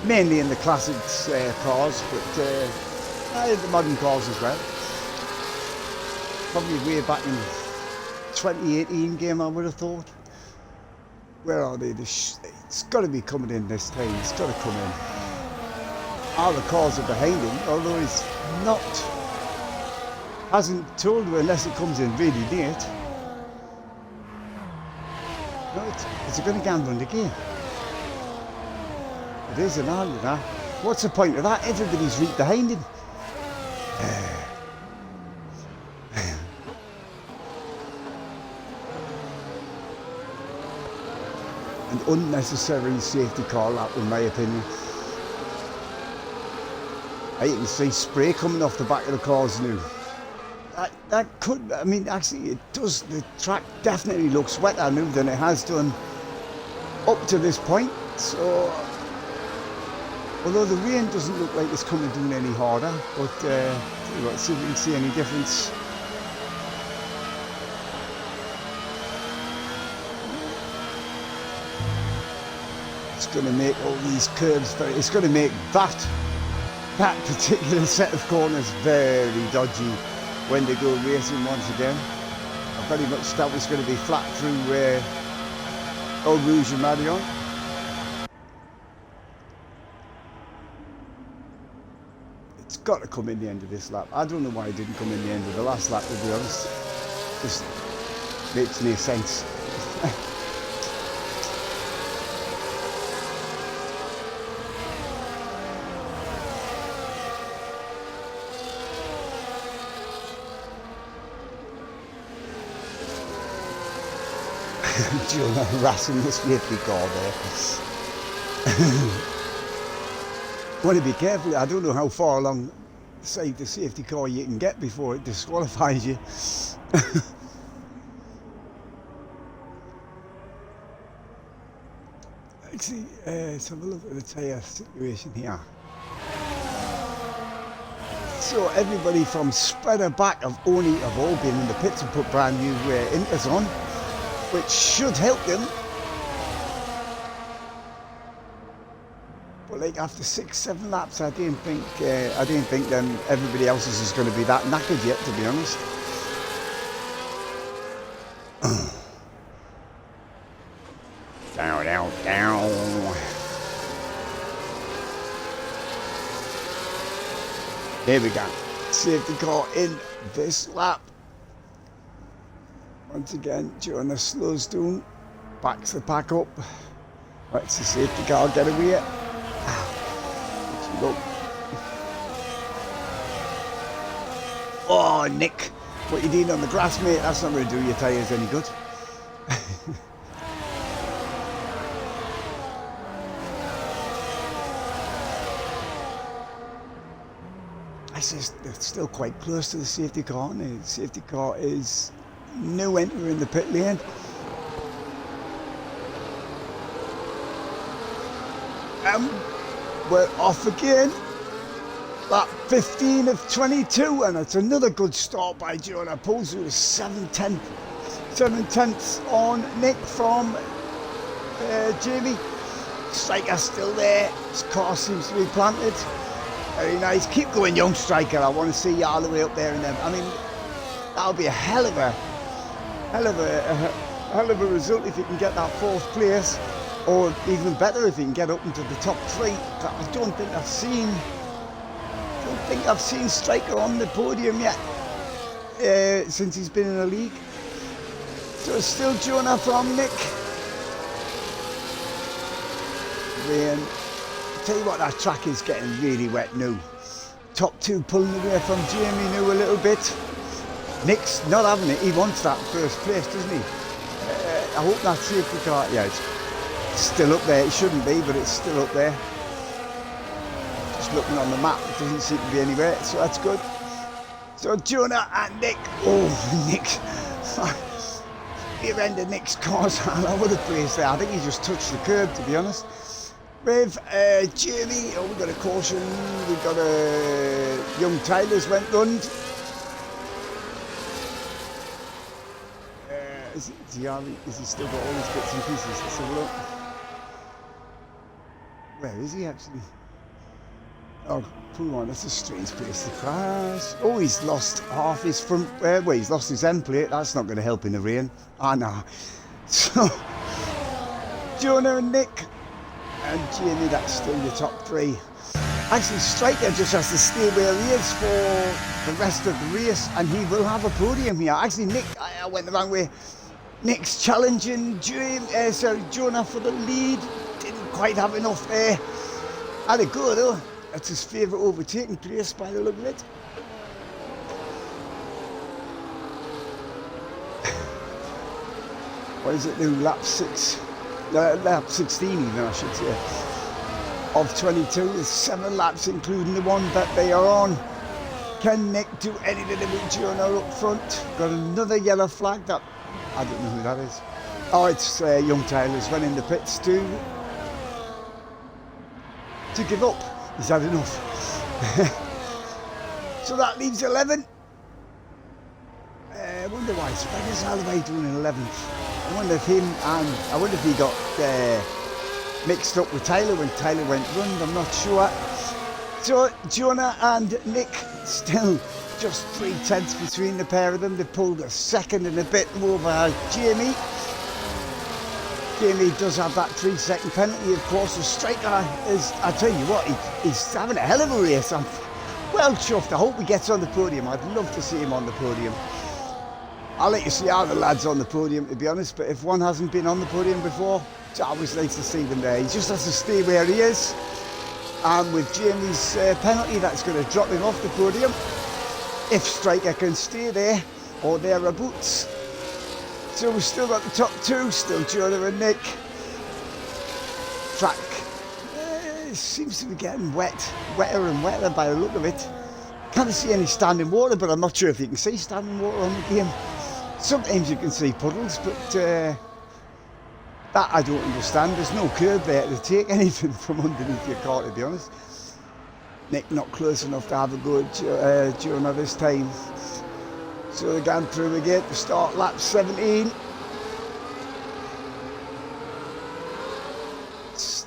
Mainly in the classics cars, but in the modern cars as well. Probably way back in 2018 game, I would have thought. Where are they? It's got to be coming in this time. It's got to come in. all the cars are behind him, although he's not, hasn't told you unless it comes in really late. No, it's going to gamble the game. It is an all of that. What's the point of that? Everybody's right behind him. An unnecessary safety call, that in my opinion. You can see spray coming off the back of the cars now. That could, I mean, actually it does, the track definitely looks wetter now than it has done up to this point. So, although the rain doesn't look like it's coming down any harder, but let's see if we can see any difference. It's going to make all these curves very, it's going to make that particular set of corners very dodgy when they go racing once again. I very much doubt it's going to be flat through Eau Rouge and Marion. It's got to come in the end of this lap. I don't know why it didn't come in the end of the last lap, to be honest. Just makes no sense. Jonah harassing the safety car there. Want to be careful. I don't know how far along side the safety car you can get before it disqualifies you. Actually, let's have a look at the tyre situation here. So everybody from spreader back have all been in the pits and put brand new inters on, which should help them. But like after 6-7 laps, I didn't think then everybody else's is going to be that knackered yet, to be honest. Down, down, down. There we go. Safety car in this lap. Once again, Jonah slows down, backs the pack up, lets the safety car get away. Look. Oh, Nick, what you doing on the grass, mate? That's not going to do your tyres any good. It's still quite close to the safety car, and the safety car is no enter in the pit lane. We're off again. Lap 15 of 22, and it's another good start by Jonah. Pulls through 7/10 on Nick from Jamie. Striker still there. His car seems to be planted. Very nice. Keep going, young Striker. I want to see you all the way up there. And I mean, that'll be a hell of a result if you can get that 4th place, or even better if you can get up into the top 3. But I don't think I've seen Striker on the podium yet since he's been in the league. So it's still Jonah from Nick. Then, tell you what, that track is getting really wet now. Top 2 pulling away from Jamie now a little bit. Nick's not having it. He wants that 1st place, doesn't he? I hope that safety car, yeah, it's still up there. It shouldn't be, but it's still up there. Just looking on the map, it doesn't seem to be anywhere, so that's good. So Jonah and Nick. Oh, Nick. The end of Nick's car's all over the place there. I think he just touched the curb, to be honest. With Jamie, oh, we got a caution. We got a young Tyler's went round. Is he still got all his bits and pieces? Let's have a look. Where is he actually? Oh, pull on, that's a strange place to crash. Oh, he's lost half his front, well, he's lost his end plate. That's not going to help in the rain. Ah, no. So, Jonah and Nick and Jamie, that's still your top 3. Actually, Striker just has to stay where he is for the rest of the race, and he will have a podium here. Actually, Nick, I went the wrong way. Nick's challenging Jonah for the lead. Didn't quite have enough there. Had a go though. That's his favourite overtaking place by the look of it. What is it now? Lap 16 even, I should say. Of 22, there's 7 laps including the one that they are on. Can Nick do anything about Jonah up front? Got another yellow flag that, I don't know who that is. Oh, it's young Tyler's running the pits to give up. He's had enough. So that leaves 11. I wonder why Spencer's all the way doing an 11th. I wonder if he got mixed up with Tyler when Tyler went run, I'm not sure. So Jonah and Nick still just 3/10 between the pair of them. They pulled a second and a bit over Jamie. Jamie does have that 3-second penalty, of course. The Striker is, I tell you what, he's having a hell of a race. I'm well chuffed. I hope he gets on the podium. I'd love to see him on the podium. I'll let you see all the lads on the podium, to be honest, but if one hasn't been on the podium before, it's always nice to see them there. He just has to stay where he is, and with Jamie's penalty, that's going to drop him off the podium. If Striker can stay there, or thereabouts. So we've still got the top 2, still Jonah and Nick. Track seems to be getting wetter and wetter by the look of it. Can't see any standing water, but I'm not sure if you can see standing water on the game. Sometimes you can see puddles, but that I don't understand. There's no curb there to take anything from underneath your car, to be honest. Nick not close enough to have a go at Jonah this time. So they're going through again to start lap 17. It's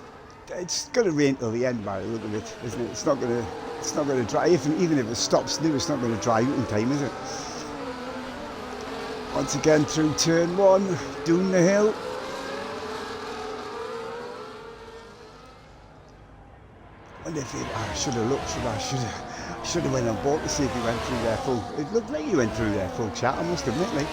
going to rain till the end by the look of it, isn't it? It's not going to dry. Even if it stops now, it's not going to dry out in time, is it? Once again through turn 1, down the hill. I wonder if I should have looked. I should have went on board to see if he went through there full. It looked like he went through there full chat, I must admit, like.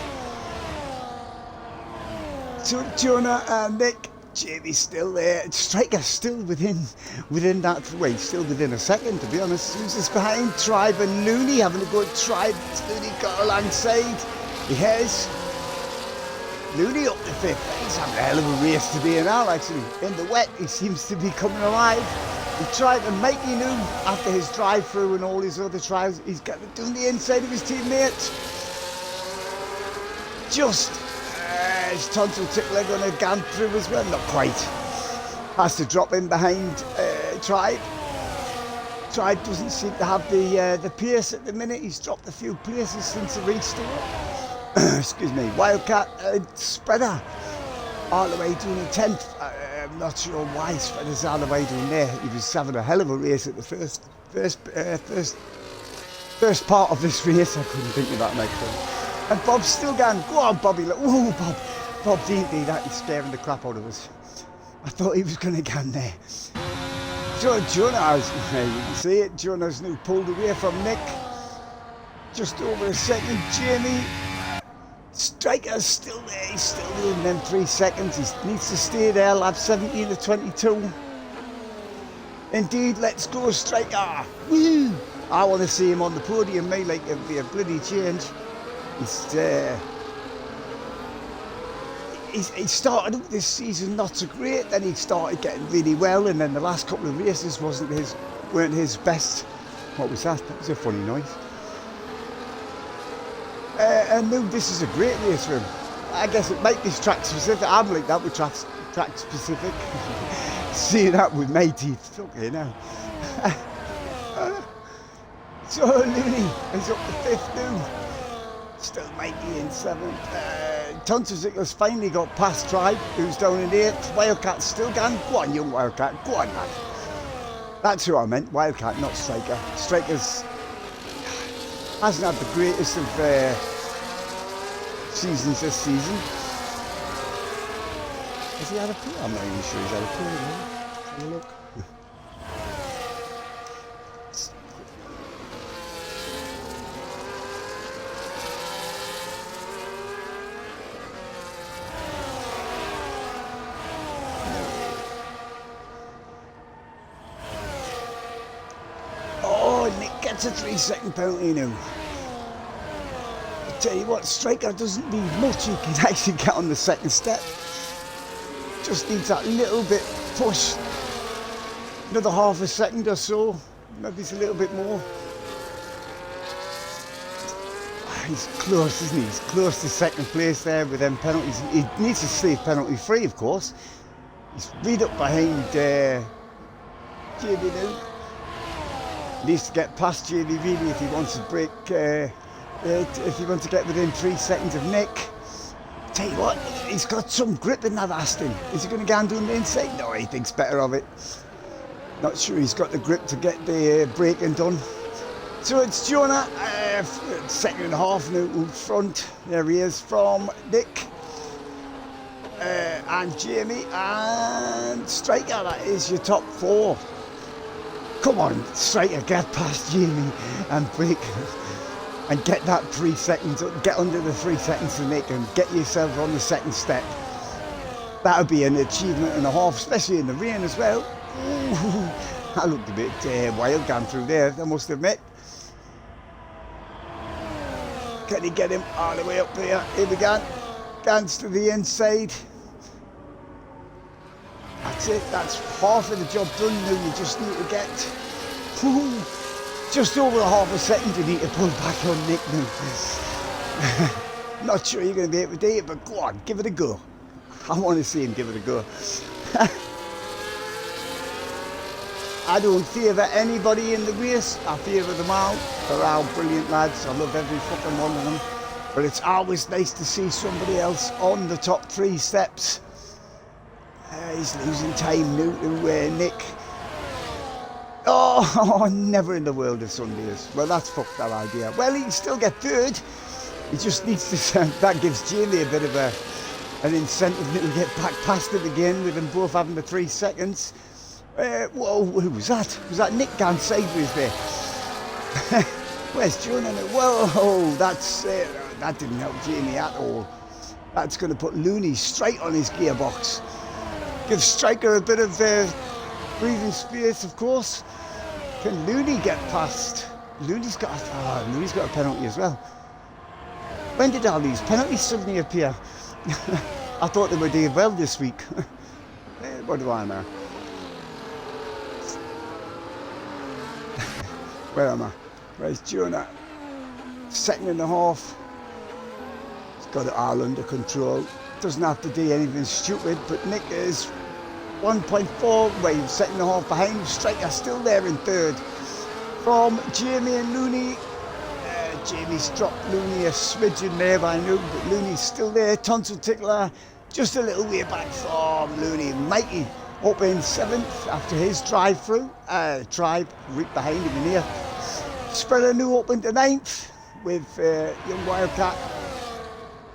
So Jonah and Nick, Jamie's still there. Striker's still within that way, still within a second, to be honest. Who's this behind? Tribe and Looney having a good Tribe. Looney got alongside. He has. Looney up to 5th. He's having a hell of a race to be in now, actually. In the wet, he seems to be coming alive. He tried to make you know after his drive-through and all his other trials. He's got to do the inside of his teammates. Just his tonsil tickler going to go through as well. Not quite. Has to drop in behind Tribe. Tribe doesn't seem to have the pace at the minute. He's dropped a few places since the restart. Excuse me. Wildcat Spreader all the way doing a 10th. I'm not sure why Spreader's all the way down there. He was having a hell of a race at the first part of this race. I couldn't think of that next one. And Bob's still going. Go on, Bobby. Look. Ooh, Bob. Bob didn't do that. He's scaring the crap out of us. I thought he was going to get in there. So Jonah, you can see it. Jonah's now pulled away from Nick. Just over a second. Jamie. Striker's still there. He's still doing them 3 seconds. He needs to stay there. Lap 17 to 22. Indeed, let's go, Striker. Woo! I want to see him on the podium, mate. Like it'd be a bloody change. He started out this season not so great, then he started getting really well, and then the last couple of races weren't his best. What was that? That was a funny noise. And now this is a great race for him. I guess it might be track specific. I'm like that with track specific. Seeing that with my teeth, okay now. So Looney is up to 5th now. Still Mikey in 7th. Tonsil's finally got past Tribe, who's down in 8th. Wildcat's still going. Go on, young Wildcat. Go on, man. That's who I meant. Wildcat, not Striker. Striker's hasn't had the greatest of seasons this season. Has he had a poo? I'm not even sure he's had a poo. Have a look. It's a 3-second penalty now. I tell you what, striker doesn't need much. He can actually get on the second step. Just needs that little bit push. Another half a second or so. Maybe it's a little bit more. He's close, isn't he? He's close to second place there with them penalties. He needs to stay penalty free, of course. He's right up behind Jamie now. Needs to get past Jamie really if he wants to break, if he wants to get within 3 seconds of Nick. Tell you what, he's got some grip in that Aston. Is he going to go and do the inside? No, he thinks better of it. Not sure he's got the grip to get the braking done. So it's Jonah, second and a half now in front. There he is from Nick and Jamie and Striker. That is your top 4. Come on, Striker, get past Jamie and break and get that 3 seconds, get under the 3 seconds to Nick and get yourself on the second step. That would be an achievement and a half, especially in the rain as well. Ooh, that looked a bit wild going through there, I must admit. Can he get him all the way up here? Here we go. Gans to the inside. That's it. That's half of the job done now. You just need to get just over a half a second. You need to pull back on Nick now. Not sure you're going to be able to do it, but go on, give it a go. I want to see him give it a go. I don't favour anybody in the race. I favour them all. They're all brilliant lads. I love every fucking one of them. But it's always nice to see somebody else on the top 3 steps. He's losing time now to Nick. Oh, never in the world if Sunday is. Well, that's fucked that idea. Well, he can still get third. He just needs to... That gives Jamie a bit of an incentive to get back past it again with them both having the 3 seconds. Whoa, who was that? Was that Nick down sideways there? Where's Jonah now? Whoa, that's... that didn't help Jamie at all. That's going to put Looney straight on his gearbox. Give Striker a bit of breathing space, of course. Can Looney get past? Looney's got a penalty as well. When did all these penalties suddenly appear? I thought they were doing well this week. What do I know? Where am I? Where's Jonah? Second and a half. He's got it all under control. Doesn't have to do anything stupid, but Nick is 1.4, well, second and a half behind. Striker still there in third. From Jamie and Looney. Jamie's dropped Looney a smidgen there by now, but Looney's still there. Tonsil Tickler just a little way back from Looney. Mikey up in 7th after his drive-through. Tribe right behind him in here. Spreader new up into 9th with young Wildcat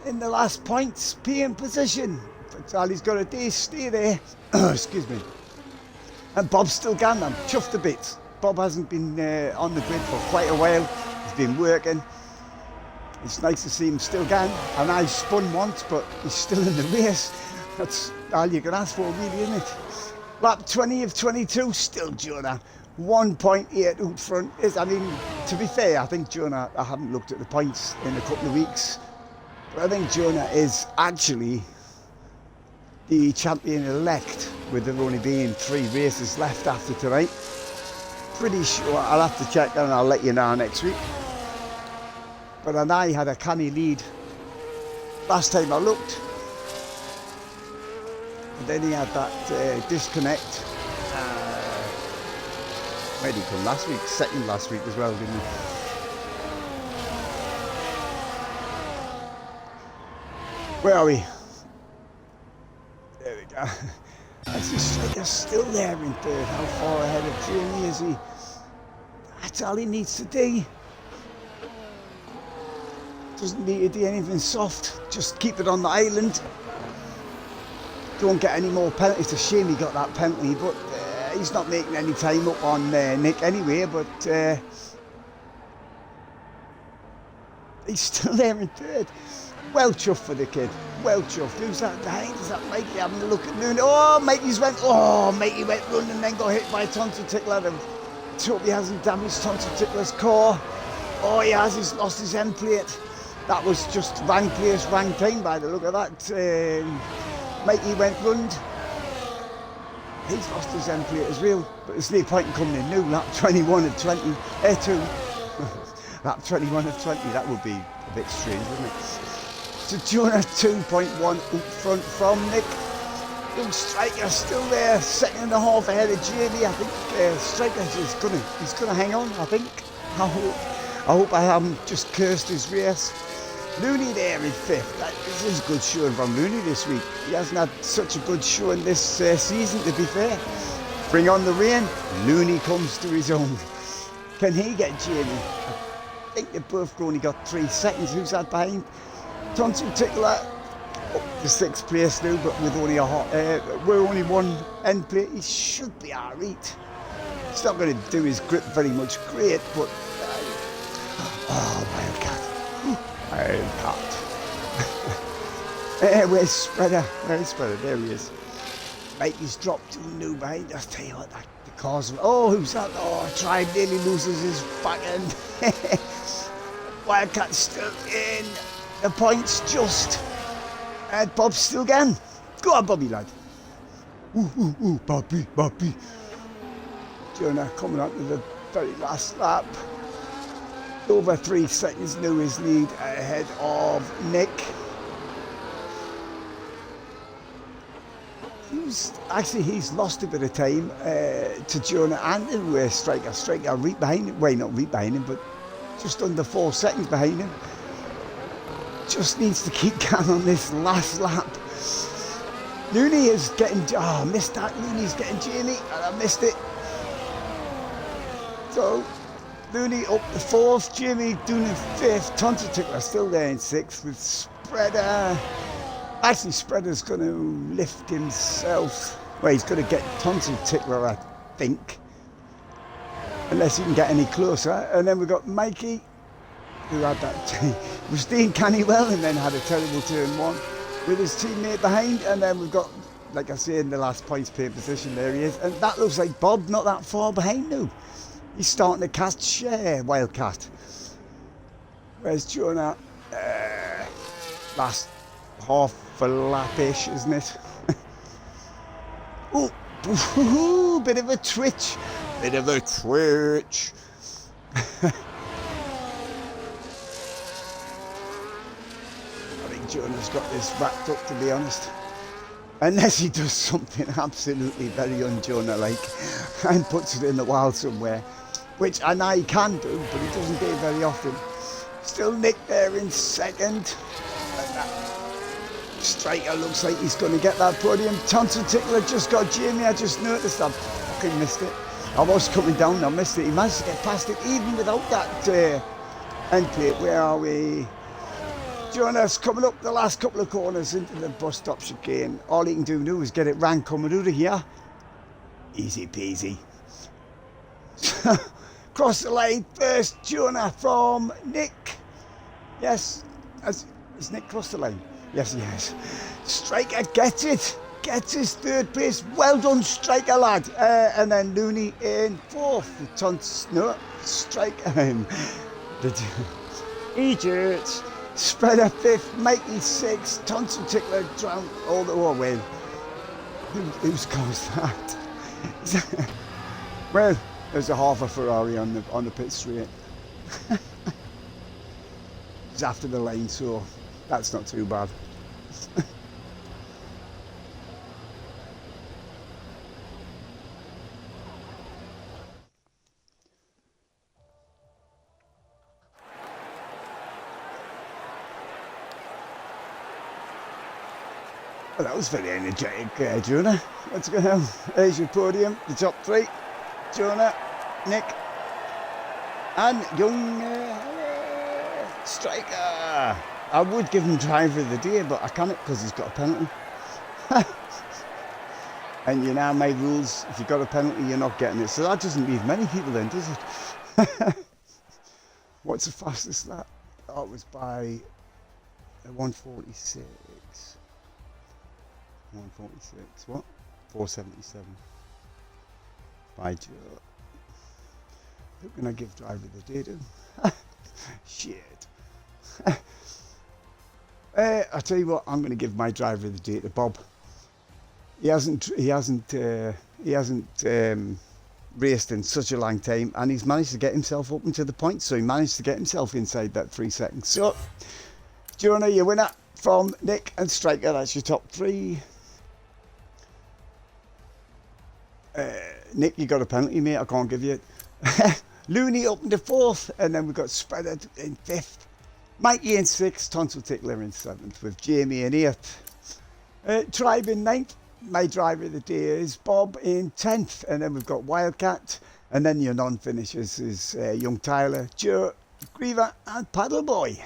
in the last points, P in position. That's all he's got to do, stay there. Excuse me. And Bob's still gone, I'm chuffed a bit. Bob hasn't been on the grid for quite a while. He's been working. It's nice to see him still going. And I spun once, but he's still in the race. That's all you can ask for, really, isn't it? Lap 20 of 22, still Jonah. 1.8 out front. I mean, to be fair, I think Jonah, I haven't looked at the points in a couple of weeks, but I think Jonah is actually the champion-elect, with there only being 3 races left after tonight. Pretty sure, I'll have to check and I'll let you know next week. But I had a canny lead last time I looked. And then he had that disconnect. Where did he come last week? Second last week as well, didn't he? Where are we? There we go. That's the striker still there in third. How far ahead of Jamie is he? That's all he needs to do. Doesn't need to do anything soft. Just keep it on the island. Don't get any more penalties. It's a shame he got that penalty, but he's not making any time up on Nick anyway. But he's still there in third. Well chuffed for the kid. Well chuffed. Who's that behind? Is that Mikey having a look at Looney? Oh, Mikey went running and then got hit by Tonsil Tickler. Hope he hasn't damaged Tonto Tickler's core. Oh, he has. He's lost his end plate. That was just wrong place, wrong time by the look of that. Mikey went round. He's lost his end plate as well. But there's no point in coming in now. Lap 21 of 20. 2. Lap 21 of 20. That would be a bit strange, wouldn't it? So Jonah 2.1 up front from Nick. Young Striker still there, second and a half ahead of Jamie. I think Striker he's gonna hang on. I think. I hope I haven't just cursed his race. Looney there in 5th. This is a good showing from Looney this week. He hasn't had such a good showing this season, to be fair. Bring on the rain. Looney comes to his own. Can he get Jamie? I think they've both only got 3 seconds. Who's that behind? Tonto Tickler up to 6th place now, but with only we're only 1 end plate. He should be alright. He's not going to do his grip very much great, but Wildcat. Where's Spreader? Where's Spreader? There he is. Mikey's dropped 2 new behind. I'll tell you what, the cars. Oh, who's that? Oh, Tribe nearly loses his back end. Wildcat's still in. The points just. And Bob's still again. Go on, Bobby, lad. Ooh, Bobby. Jonah coming up to the very last lap. Over 3 seconds now his lead ahead of Nick. He's lost a bit of time to Jonah and to Striker. Striker right behind him. Well, not right behind him, but just under 4 seconds behind him. Just needs to keep going on this last lap. Looney is getting. Oh, I missed that. Looney's getting Jamie, and I missed it. So, Looney up to 4th, Jamie doing in 5th, Tonto Tickler still there in 6th with Spreader. Actually, Spreader's going to lift himself. Well, he's going to get Tonto Tickler, I think. Unless he can get any closer. And then we've got Mikey, who had that. Was doing canny well and then had a terrible turn 1 with his teammate behind. And then we've got, like I say, in the last points pay position, there he is. And that looks like Bob not that far behind now. He's starting to catch Wildcat. Where's Jonah? Last half a lap-ish, isn't it? Oh, bit of a twitch. I think Jonah's got this wrapped up, to be honest. Unless he does something absolutely very un-Jonah-like and puts it in the wild somewhere. Which I know he can do, but he doesn't do it very often. Still Nick there in 2nd. And that Striker looks like he's going to get that podium. Tonto Tickler just got Jamie. I just noticed I fucking missed it. I was coming down, I missed it. He managed to get past it even without that end plate. Where are we? Jonah's coming up the last couple of corners into the bus stop chicane. All he can do now is get it rank coming out of here. Easy peasy. Cross the line first, Jonah from Nick. Yes, is Nick crossed the line? Yes, he has. Striker gets it. Gets his 3rd place. Well done, Striker, lad. And then Looney in 4th. No, Striker. Egypt. Spreader 5th, Mikey 6th, Tonto Tickler drowned all the way. Whose car's that? Well, there's a half a Ferrari on the pit straight. It's after the lane, so that's not too bad. Well, that was very energetic, Jonah. Let's go now. There's your podium, the top 3. Jonah, Nick, and young Striker. I would give him driver of the day, but I can't because he's got a penalty. And you know my rules, if you've got a penalty, you're not getting it. So that doesn't leave many people then, does it? What's the fastest lap? Oh, it was by 146. 146, what? 477. By Joe. Who can I give driver of the day to? Shit. I'll tell you what, I'm going to give my driver of the day to Bob. He hasn't raced in such a long time, and he's managed to get himself up into the points, so he managed to get himself inside that 3 seconds. So, Jonah, your winner from Nick and Striker, that's your top 3. Nick, you got a penalty, mate, I can't give you it. Looney up into 4th, and then we've got Spreader in 5th. Mikey in 6th, Tonsil Tickler in 7th, with Jamie in 8th. Tribe in 9th. My driver of the day is Bob in 10th, and then we've got Wildcat, and then your non-finishers is Young Tyler, Joe, Griever, and Paddleboy.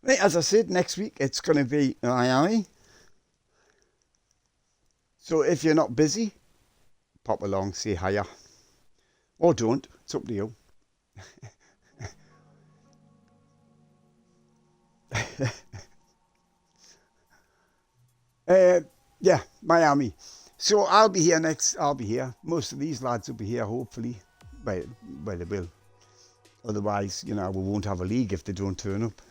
Right, as I said, next week it's going to be Miami. So if you're not busy, pop along, say hiya. Or don't, it's up to you. Yeah, Miami. So I'll be here next. I'll be here. Most of these lads will be here, hopefully. Well, they will. Otherwise, we won't have a league if they don't turn up.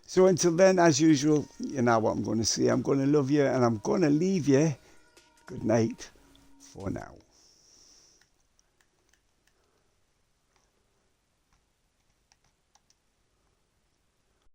So until then, as usual, you know what I'm going to say. I'm going to love you and I'm going to leave you. Good night for now.